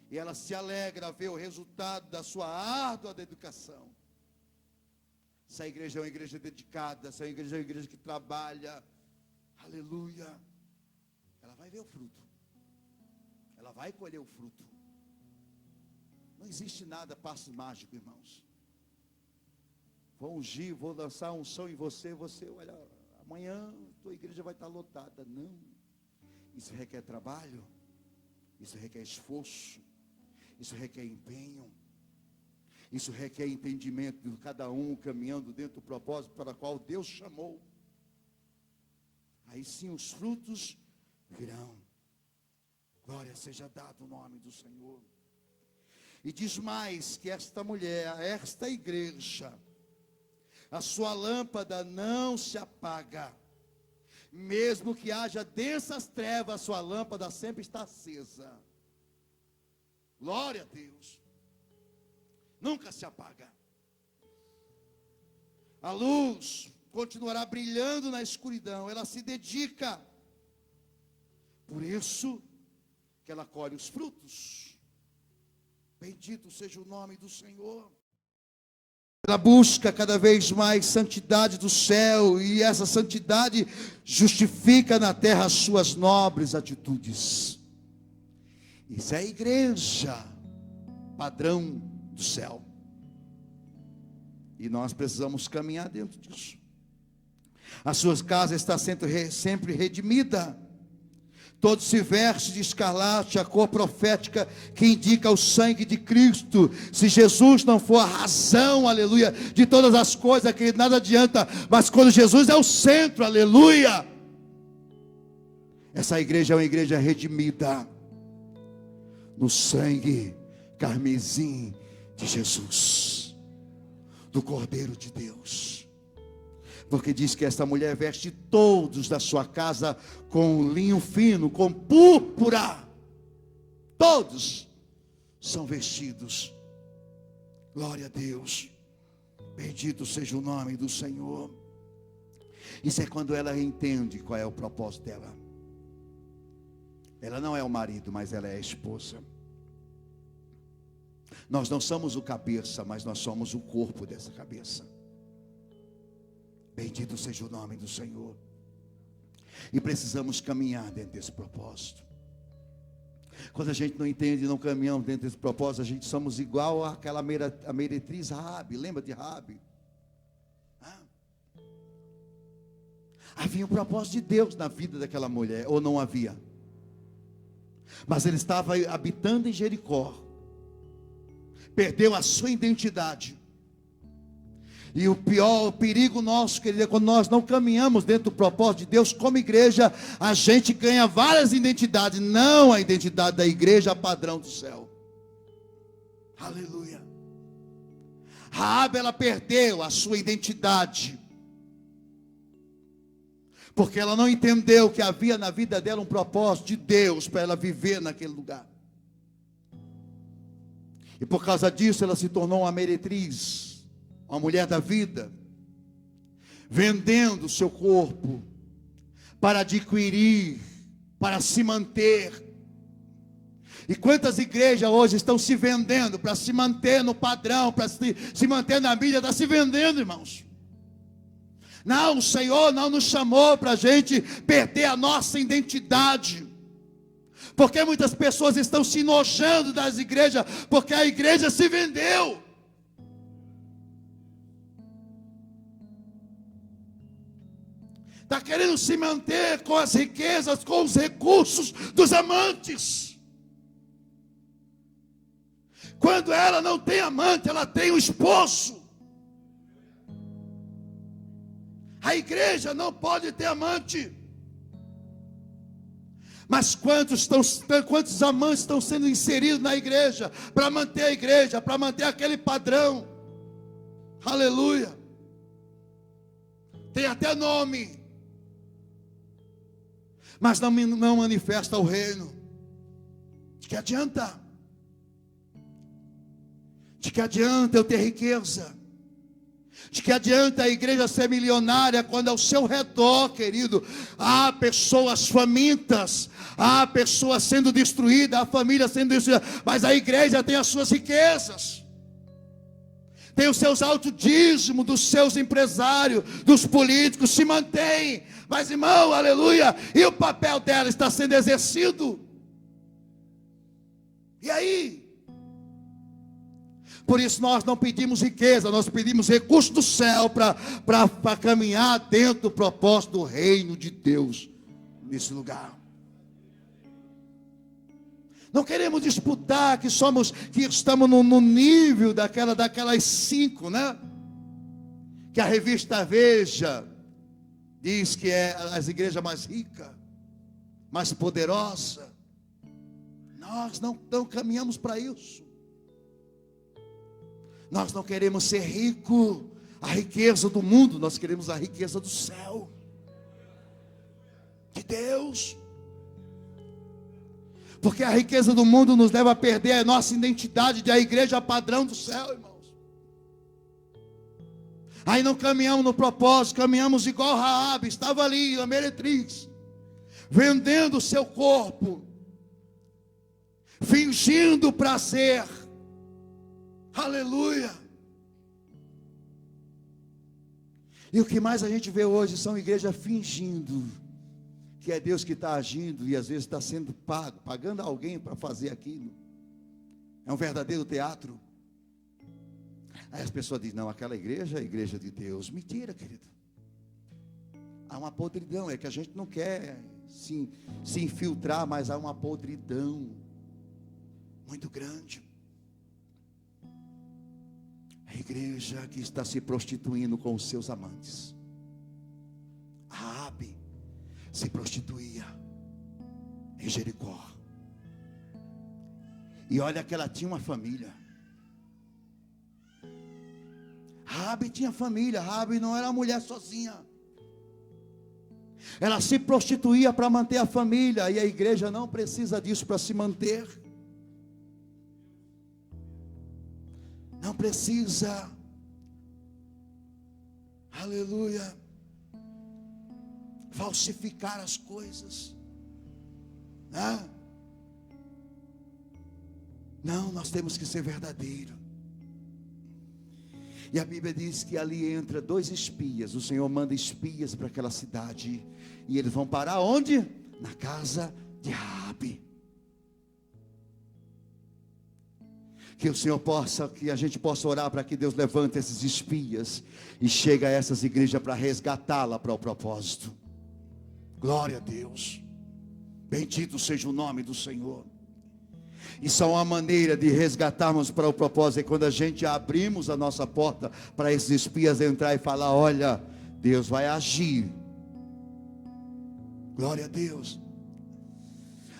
E ela se alegra a ver o resultado da sua árdua dedicação. Essa igreja é uma igreja dedicada, essa igreja é uma igreja que trabalha, aleluia, ela vai ver o fruto, ela vai colher o fruto. Não existe nada passe mágico, irmãos. Vou ungir, vou lançar unção em você, olha, amanhã tua igreja vai estar lotada. Não, isso requer trabalho, isso requer esforço, isso requer empenho, isso requer entendimento de cada um caminhando dentro do propósito para o qual Deus chamou. Aí sim os frutos virão. Glória seja dado o nome do Senhor. E diz mais que esta mulher, esta igreja, a sua lâmpada não se apaga. Mesmo que haja densas trevas, a sua lâmpada sempre está acesa. Glória a Deus. Nunca se apaga. A luz continuará brilhando na escuridão. Ela se dedica. Por isso que ela colhe os frutos. Bendito seja o nome do Senhor. Ela busca cada vez mais santidade do céu, e essa santidade justifica na terra as suas nobres atitudes. Isso é a igreja padrão do céu, e nós precisamos caminhar dentro disso. A sua casa está sempre redimida. Todo se veste de escarlate, a cor profética que indica o sangue de Cristo. Se Jesus não for a razão, aleluia, de todas as coisas, que nada adianta. Mas quando Jesus é o centro, aleluia, essa igreja é uma igreja redimida no sangue carmesim de Jesus, do Cordeiro de Deus. Porque diz que esta mulher veste todos da sua casa com linho fino, com púrpura. Todos são vestidos. Glória a Deus. Bendito seja o nome do Senhor. Isso é quando ela entende qual é o propósito dela. Ela não é o marido, mas ela é a esposa. Nós não somos o cabeça, mas nós somos o corpo dessa cabeça. Bendito seja o nome do Senhor. E precisamos caminhar dentro desse propósito. Quando a gente não entende e não caminhamos dentro desse propósito, a gente somos igual àquela a meretriz Raabe. Lembra de Raabe? Havia um propósito de Deus na vida daquela mulher, ou não havia? Mas ele estava habitando em Jericó, perdeu a sua identidade. E o perigo nosso, querido, é quando nós não caminhamos dentro do propósito de Deus, como igreja, a gente ganha várias identidades, não a identidade da igreja padrão do céu. Aleluia. Raabe, ela perdeu a sua identidade, porque ela não entendeu que havia na vida dela um propósito de Deus para ela viver naquele lugar. E por causa disso ela se tornou uma meretriz, uma mulher da vida, vendendo o seu corpo para adquirir, para se manter. E quantas igrejas hoje estão se vendendo para se manter no padrão, para se manter na mídia, está se vendendo, irmãos. Não, o Senhor não nos chamou para a gente perder a nossa identidade. Porque muitas pessoas estão se enojando das igrejas, porque a igreja se vendeu. Está querendo se manter com as riquezas, com os recursos dos amantes. Quando ela não tem amante, ela tem um esposo. A igreja não pode ter amante. Mas quantos amantes estão sendo inseridos na igreja, para manter a igreja, para manter aquele padrão? Aleluia. Tem até nome, mas não manifesta o reino. De que adianta? De que adianta eu ter riqueza? De que adianta a igreja ser milionária quando ao seu redor, querido, há pessoas famintas, há pessoas sendo destruídas, há família sendo destruída, mas a igreja tem as suas riquezas, tem os seus altos dízimos, dos seus empresários, dos políticos, se mantém. Mas irmão, aleluia, e o papel dela está sendo exercido? E aí? Por isso nós não pedimos riqueza, nós pedimos recursos do céu para caminhar dentro do propósito do reino de Deus nesse lugar. Não queremos disputar que estamos no nível daquelas 5, né? Que a revista Veja diz que é as igrejas mais ricas, mais poderosas. Nós não caminhamos para isso. Nós não queremos ser ricos, a riqueza do mundo, nós queremos a riqueza do céu, de Deus. Porque a riqueza do mundo nos leva a perder a nossa identidade de a igreja padrão do céu, irmãos. Aí não caminhamos no propósito, caminhamos igual Raabe, estava ali, a meretriz, vendendo o seu corpo, fingindo prazer. Aleluia. E o que mais a gente vê hoje são igrejas fingindo que é Deus que está agindo, e às vezes está sendo pagando alguém para fazer aquilo. É um verdadeiro teatro. Aí as pessoas dizem, não, aquela igreja é a igreja de Deus. Mentira, querido. Há uma podridão, é que a gente não quer se infiltrar, mas há uma podridão muito grande. A igreja que está se prostituindo com os seus amantes. Raabe se prostituía em Jericó. E olha que ela tinha uma família. Raabe tinha família. Raabe não era uma mulher sozinha. Ela se prostituía para manter a família. E a igreja não precisa disso para se manter. Não precisa, aleluia, falsificar as coisas, né? Não, nós temos que ser verdadeiro. E a Bíblia diz que ali entra 2 espias. O Senhor manda espias para aquela cidade. E eles vão parar onde? Na casa de Raabe. Que o Senhor possa, que a gente possa orar para que Deus levante esses espias e chegue a essas igrejas para resgatá-la para o propósito. Glória a Deus. Bendito seja o nome do Senhor. E só uma maneira de resgatarmos para o propósito é quando a gente abrimos a nossa porta para esses espias entrar e falar: olha, Deus vai agir. Glória a Deus.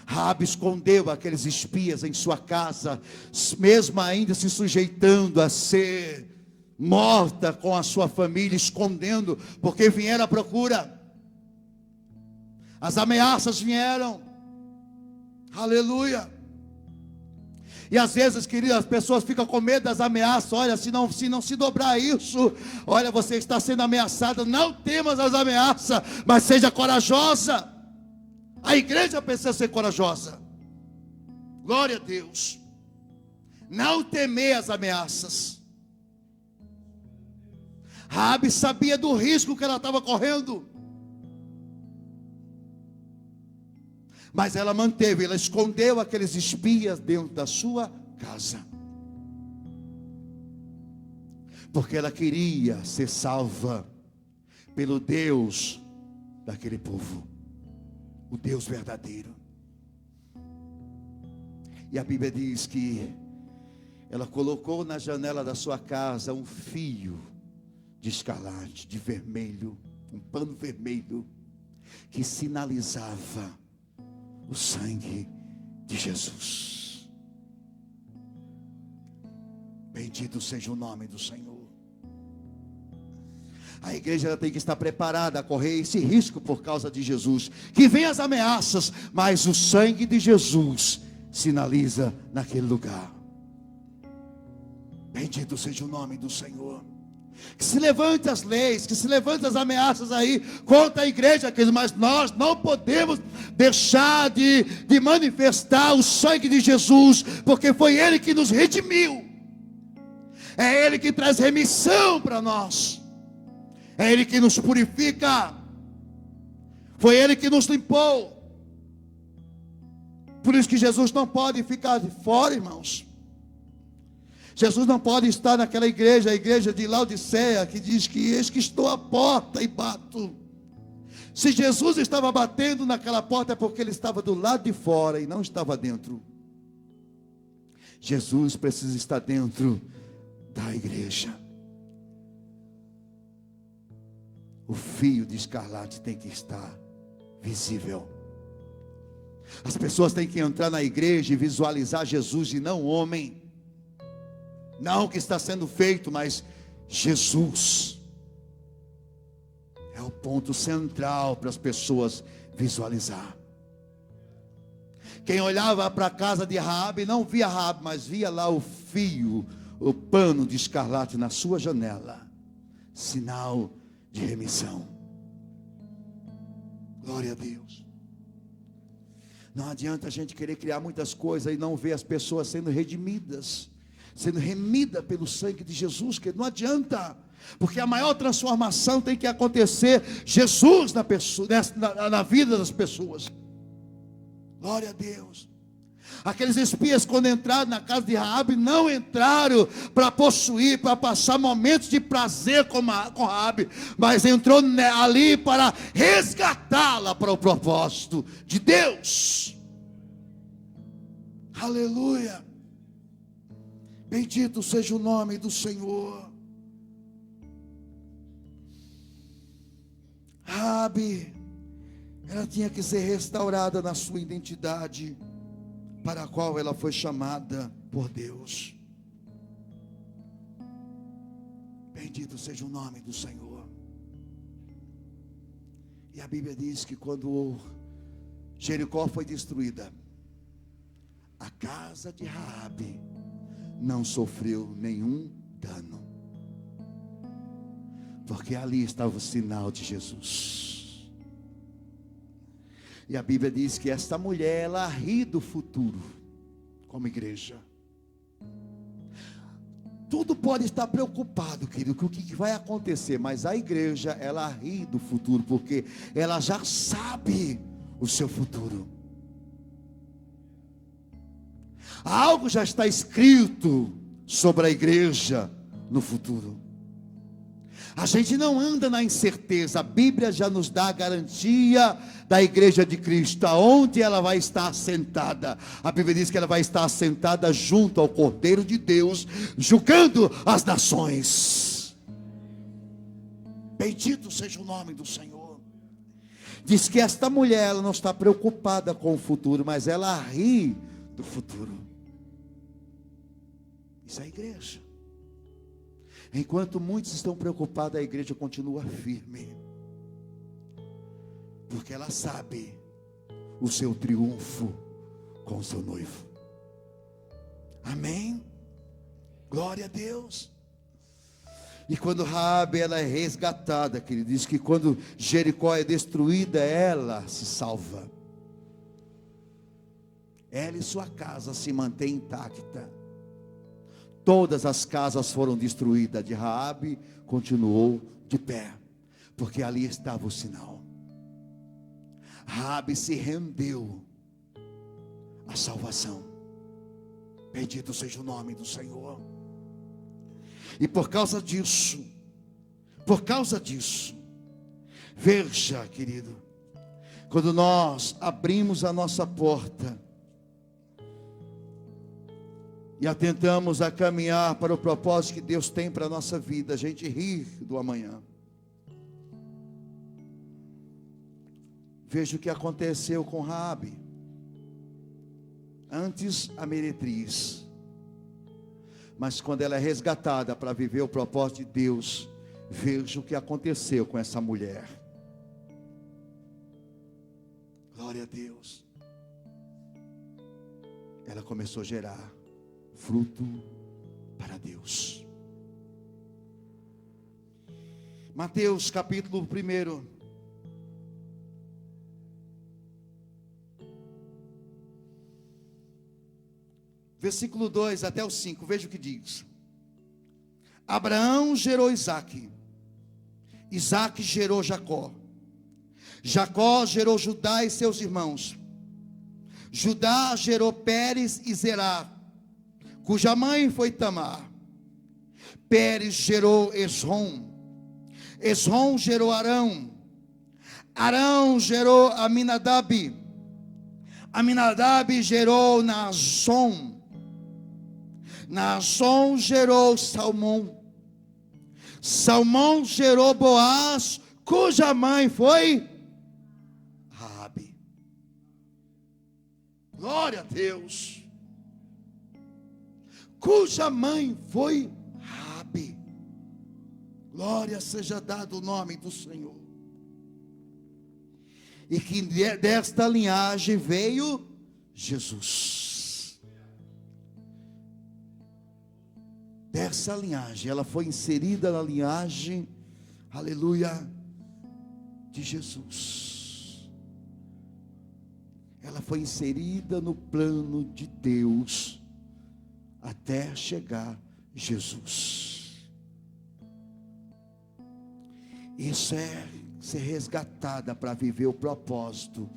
Raabe escondeu aqueles espias em sua casa, mesmo ainda se sujeitando a ser morta com a sua família, escondendo, porque vieram à procura. As ameaças vieram. Aleluia. E às vezes, queridos, as pessoas ficam com medo das ameaças. Olha, se não se dobrar isso, olha, você está sendo ameaçada. Não temas as ameaças, mas seja corajosa. A igreja precisa ser corajosa. Glória a Deus. Não temer as ameaças. Raabe sabia do risco que ela estava correndo, mas ela manteve, ela escondeu aqueles espias dentro da sua casa, porque ela queria ser salva pelo Deus daquele povo, o Deus verdadeiro. E a Bíblia diz que ela colocou na janela da sua casa um fio de escarlate, de vermelho, um pano vermelho, que sinalizava o sangue de Jesus. Bendito seja o nome do Senhor. A igreja ela tem que estar preparada a correr esse risco por causa de Jesus. Que vem as ameaças, mas o sangue de Jesus sinaliza naquele lugar. Bendito seja o nome do Senhor. Que se levante as leis, que se levante as ameaças aí contra a igreja, mas nós não podemos deixar de manifestar o sangue de Jesus, porque foi Ele que nos redimiu, é Ele que traz remissão para nós, é Ele que nos purifica, foi Ele que nos limpou. Por isso que Jesus não pode ficar de fora, irmãos. Jesus não pode estar naquela igreja, a igreja de Laodiceia, que diz que eis que estou à porta e bato. Se Jesus estava batendo naquela porta, é porque Ele estava do lado de fora e não estava dentro. Jesus precisa estar dentro da igreja. O fio de escarlate tem que estar visível. As pessoas têm que entrar na igreja e visualizar Jesus e não o homem. Não o que está sendo feito, mas Jesus é o ponto central para as pessoas visualizar. Quem olhava para a casa de Raabe não via Raabe, mas via lá o fio, o pano de escarlate na sua janela, sinal de remissão. Glória a Deus. Não adianta a gente querer criar muitas coisas e não ver as pessoas sendo redimidas, sendo remida pelo sangue de Jesus, que não adianta, porque a maior transformação tem que acontecer Jesus na vida das pessoas. Glória a Deus. Aqueles espias, quando entraram na casa de Raabe, não entraram para possuir, para passar momentos de prazer com Raabe, mas entrou ali para resgatá-la para o propósito de Deus. Aleluia. Bendito seja o nome do Senhor. Raabe, ela tinha que ser restaurada na sua identidade, para a qual ela foi chamada por Deus. Bendito seja o nome do Senhor. E a Bíblia diz que quando Jericó foi destruída, a casa de Raabe não sofreu nenhum dano, porque ali estava o sinal de Jesus. E a Bíblia diz que esta mulher, ela ri do futuro, como igreja. Tudo pode estar preocupado, querido, com o que vai acontecer, mas a igreja, ela ri do futuro, porque ela já sabe o seu futuro. Algo já está escrito sobre a igreja no futuro. A gente não anda na incerteza. A Bíblia já nos dá a garantia da igreja de Cristo, aonde ela vai estar assentada. A Bíblia diz que ela vai estar assentada junto ao Cordeiro de Deus, julgando as nações. Bendito seja o nome do Senhor. Diz que esta mulher, ela não está preocupada com o futuro, mas ela ri do futuro. Isso é a igreja. Enquanto muitos estão preocupados, a igreja continua firme, porque ela sabe o seu triunfo com o seu noivo. Amém? Glória a Deus. E quando Raabe, ela é resgatada, que ele diz que quando Jericó é destruída, ela se salva. Ela e sua casa se mantém intacta. Todas as casas foram destruídas, de Raabe continuou de pé, porque ali estava o sinal. Raabe se rendeu à salvação. Bendito seja o nome do Senhor. E por causa disso, veja, querido, quando nós abrimos a nossa porta e atentamos a caminhar para o propósito que Deus tem para a nossa vida, a gente ri do amanhã. Veja o que aconteceu com Raabe. Antes a meretriz, mas quando ela é resgatada para viver o propósito de Deus, veja o que aconteceu com essa mulher. Glória a Deus. Ela começou a gerar fruto para Deus. Mateus capítulo 1, versículo 2 até o 5, veja o que diz. Abraão gerou Isaque, Isaque gerou Jacó, Jacó gerou Judá e seus irmãos, Judá gerou Pérez e Zerá, cuja mãe foi Tamar. Pérez gerou Esrom, Esrom gerou Arão, Arão gerou Aminadab, Aminadab gerou Naasson, Naasson gerou Salmão, Salmão gerou Boaz, cuja mãe foi Raabe. Glória a Deus. Cuja mãe foi Raabe. Glória seja dado o nome do Senhor. E que desta linhagem veio Jesus. Dessa linhagem, ela foi inserida na linhagem, aleluia, de Jesus. Ela foi inserida no plano de Deus, até chegar Jesus. Isso é ser resgatada para viver o propósito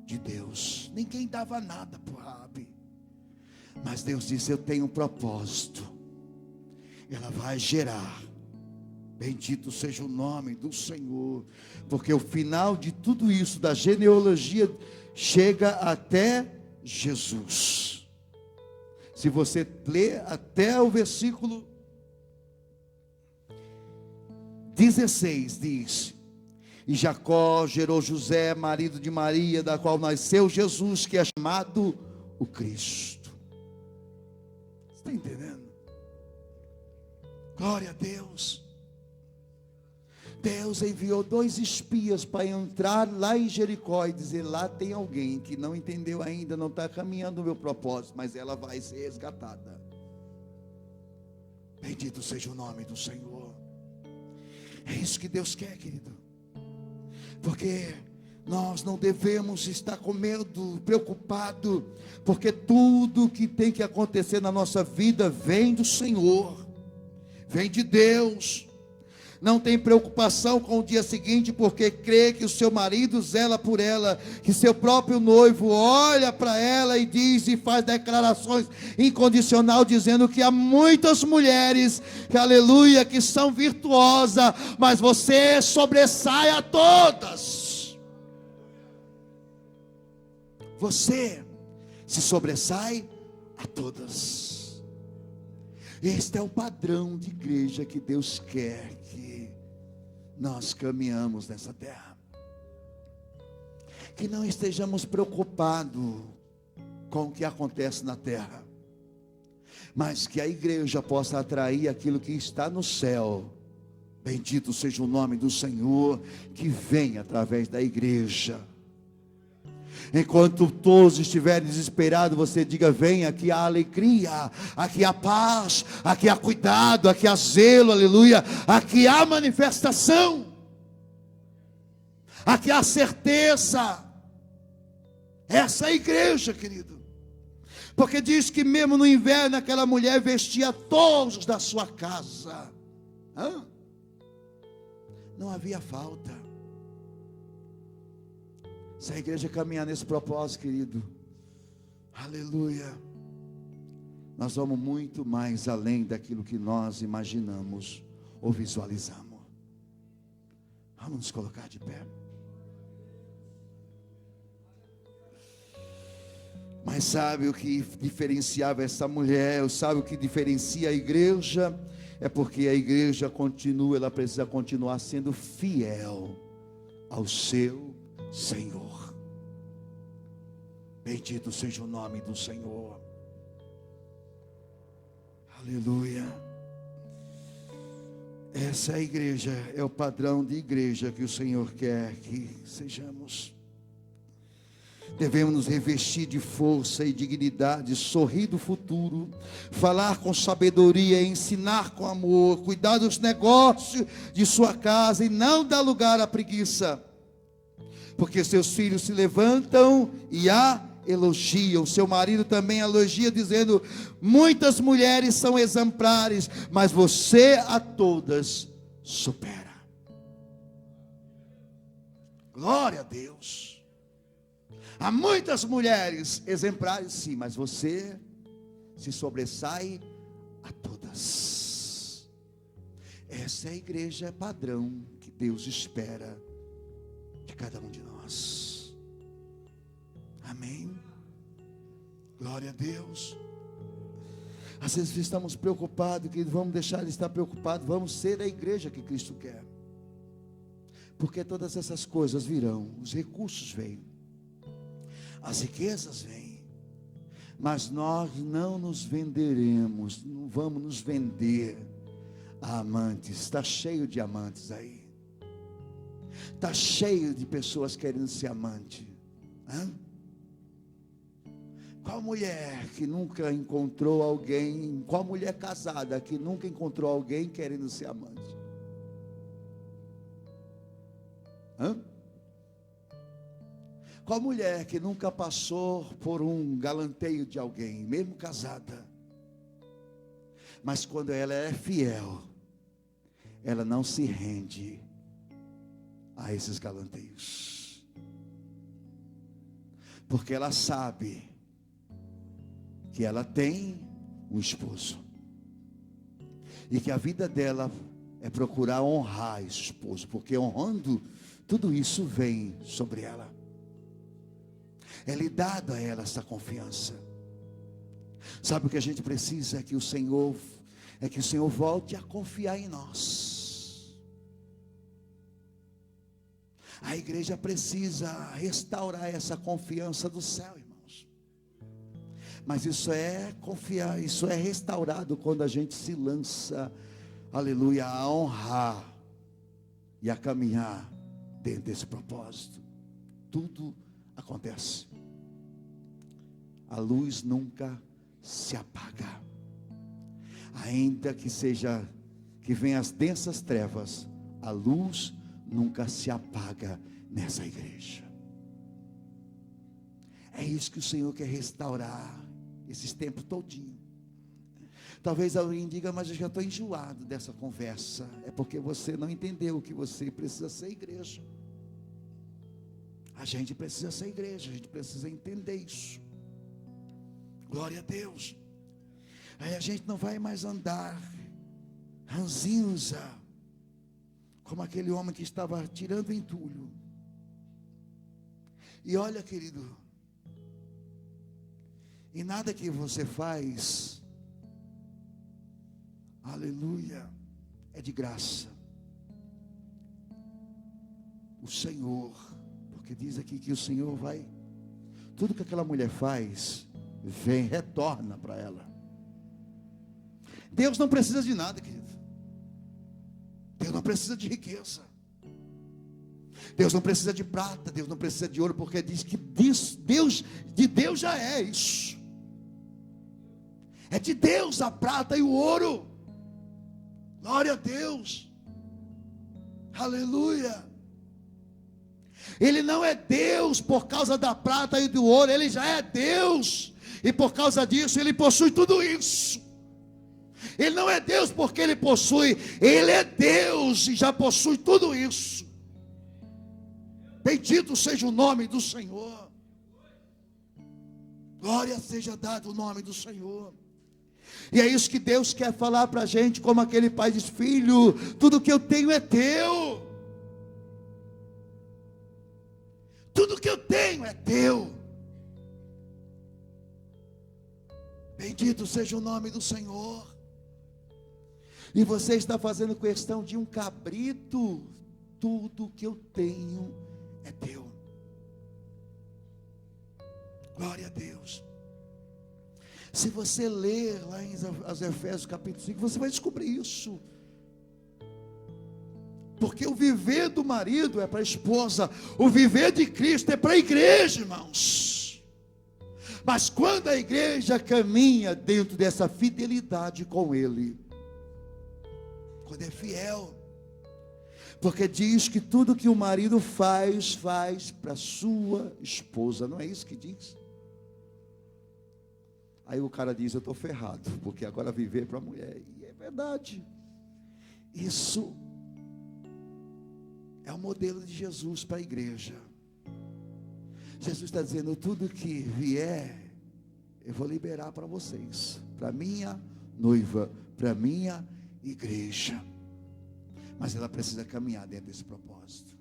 de Deus. Ninguém dava nada por Raabe, mas Deus disse: eu tenho um propósito. Ela vai gerar. Bendito seja o nome do Senhor, porque o final de tudo isso, da genealogia, chega até Jesus. Se você ler até o versículo 16, diz: e Jacó gerou José, marido de Maria, da qual nasceu Jesus, que é chamado o Cristo. Você está entendendo? Glória a Deus. Deus enviou 2 espias para entrar lá em Jericó e dizer: lá tem alguém que não entendeu ainda, não está caminhando o meu propósito, mas ela vai ser resgatada. Bendito seja o nome do Senhor. É isso que Deus quer, querido. Porque nós não devemos estar com medo, preocupado, porque tudo que tem que acontecer na nossa vida vem do Senhor. vem de Deus. Não tem preocupação com o dia seguinte, porque crê que o seu marido zela por ela, que seu próprio noivo olha para ela e diz e faz declarações incondicional, dizendo que há muitas mulheres, que aleluia, que são virtuosas, mas você sobressai a todas. Você se sobressai a todas. Este é o padrão de igreja que Deus quer que nós caminhamos nessa terra. Que não estejamos preocupados com o que acontece na terra, mas que a igreja possa atrair aquilo que está no céu. Bendito seja o nome do Senhor, que vem através da igreja. Enquanto todos estiverem desesperados, você diga: vem, aqui há alegria, aqui há paz, aqui há cuidado, aqui há zelo, aleluia, aqui há manifestação, aqui há certeza. Essa é a igreja, querido. Porque diz que mesmo no inverno aquela mulher vestia todos da sua casa. Não havia falta. Se a igreja caminhar nesse propósito, querido, aleluia, nós vamos muito mais além daquilo que nós imaginamos ou visualizamos. Vamos nos colocar de pé. Mas sabe o que diferenciava essa mulher? Sabe o que diferencia a igreja? É porque a igreja continua, ela precisa continuar sendo fiel ao seu Senhor. Bendito seja o nome do Senhor. Aleluia. Essa é a igreja, é o padrão de igreja que o Senhor quer que sejamos. Devemos nos revestir de força e dignidade, sorrir do futuro, falar com sabedoria, ensinar com amor, cuidar dos negócios de sua casa e não dar lugar à preguiça. Porque seus filhos se levantam e a elogiam, seu marido também elogia, dizendo: muitas mulheres são exemplares, mas você a todas supera. Glória a Deus. Há muitas mulheres exemplares, sim, mas você se sobressai a todas. Essa é a igreja padrão que Deus espera de cada um de nós. Amém. Glória a Deus. Às vezes estamos preocupados, que vamos deixar de estar preocupados, vamos ser a igreja que Cristo quer. Porque todas essas coisas virão, os recursos vêm, as riquezas vêm, mas nós não nos venderemos, não vamos nos vender a amantes. Está cheio de amantes aí, está cheio de pessoas querendo ser amante. Qual mulher que nunca encontrou alguém, qual mulher casada que nunca encontrou alguém querendo ser amante? Qual mulher que nunca passou por um galanteio de alguém, mesmo casada, mas quando ela é fiel, ela não se rende a esses galanteios, porque ela sabe que ela tem um esposo, e que a vida dela é procurar honrar esse esposo, porque honrando, tudo isso vem sobre ela. É-lhe dado a ela essa confiança. Sabe o que a gente precisa? É que o Senhor volte a confiar em nós. A igreja precisa restaurar essa confiança do céu, irmãos. Mas isso é confiar, isso é restaurado quando a gente se lança, aleluia, a honrar e a caminhar dentro desse propósito. Tudo acontece. A luz nunca se apaga. Ainda que venham as densas trevas, a luz nunca se apaga nessa igreja. É isso que o Senhor quer restaurar esses tempos todinho. Talvez alguém diga, mas eu já estou enjoado dessa conversa. É porque você não entendeu que você precisa ser igreja. A gente precisa ser igreja, a gente precisa entender isso. Glória a Deus. Aí a gente não vai mais andar ranzinza, como aquele homem que estava tirando entulho. E olha, querido, e nada que você faz, aleluia, é de graça. O Senhor, porque diz aqui que o Senhor vai, tudo que aquela mulher faz, vem, retorna para ela. Deus não precisa de nada, querido. Deus não precisa de riqueza. Deus não precisa de prata, Deus não precisa de ouro, porque diz que de Deus já é isso. É de Deus a prata e o ouro. Glória a Deus. Aleluia. Ele não é Deus por causa da prata e do ouro, ele já é Deus. E por causa disso ele possui tudo isso. Ele não é Deus porque ele possui, ele é Deus e já possui tudo isso. Bendito seja o nome do Senhor. Glória seja dada o nome do Senhor. E é isso que Deus quer falar para a gente, como aquele pai diz: filho, tudo que eu tenho é teu. Tudo que eu tenho é teu. Bendito seja o nome do Senhor. E você está fazendo questão de um cabrito. Tudo que eu tenho é teu. Glória a Deus. Se você ler lá em Efésios capítulo 5, você vai descobrir isso. Porque o viver do marido é para a esposa, o viver de Cristo é para a igreja, irmãos. Mas quando a igreja caminha dentro dessa fidelidade com Ele, quando é fiel, porque diz que tudo que o marido faz para a sua esposa, não é isso que diz? Aí o cara diz: eu estou ferrado, porque agora viver para a mulher. E é verdade. Isso é o modelo de Jesus para a igreja. Jesus está dizendo: tudo que vier, eu vou liberar para vocês, para minha noiva, para minha igreja. Mas ela precisa caminhar dentro desse propósito.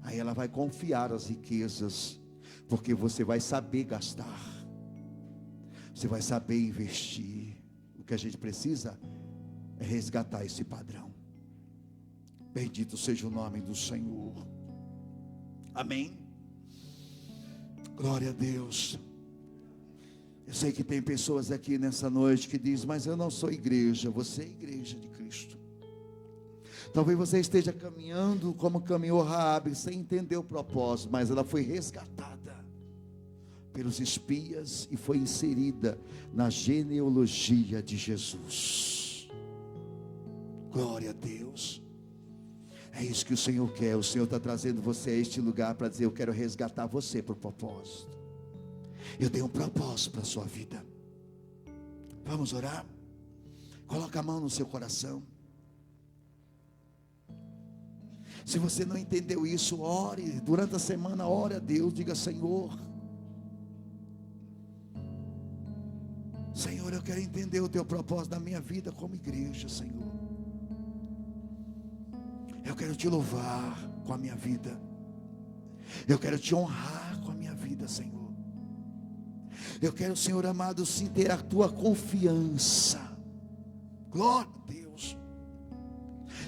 Aí ela vai confiar as riquezas, porque você vai saber gastar. Você vai saber investir. O que a gente precisa é resgatar esse padrão. Bendito seja o nome do Senhor. Amém. Glória a Deus. Eu sei que tem pessoas aqui nessa noite que dizem: mas eu não sou igreja. Você é igreja de Cristo. Talvez você esteja caminhando como caminhou Raabe, sem entender o propósito, mas ela foi resgatada pelos espias e foi inserida na genealogia de Jesus. Glória a Deus. É isso que o Senhor quer. O Senhor está trazendo você a este lugar para dizer: eu quero resgatar você por propósito. Eu tenho um propósito para a sua vida. Vamos orar? Coloca a mão no seu coração. Se você não entendeu isso, ore. Durante a semana, ore a Deus. Diga: Senhor, Senhor, eu quero entender o teu propósito na minha vida como igreja, Senhor. Eu quero te louvar com a minha vida. Eu quero te honrar com a minha vida, Senhor. Eu quero, Senhor amado, sim, ter a tua confiança. Glória a Deus.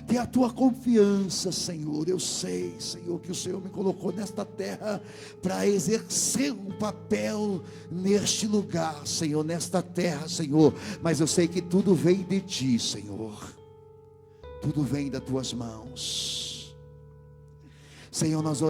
Ter a tua confiança, Senhor. Eu sei, Senhor, que o Senhor me colocou nesta terra para exercer um papel neste lugar, Senhor, nesta terra, Senhor. Mas eu sei que tudo vem de ti, Senhor. Tudo vem das tuas mãos. Senhor, nós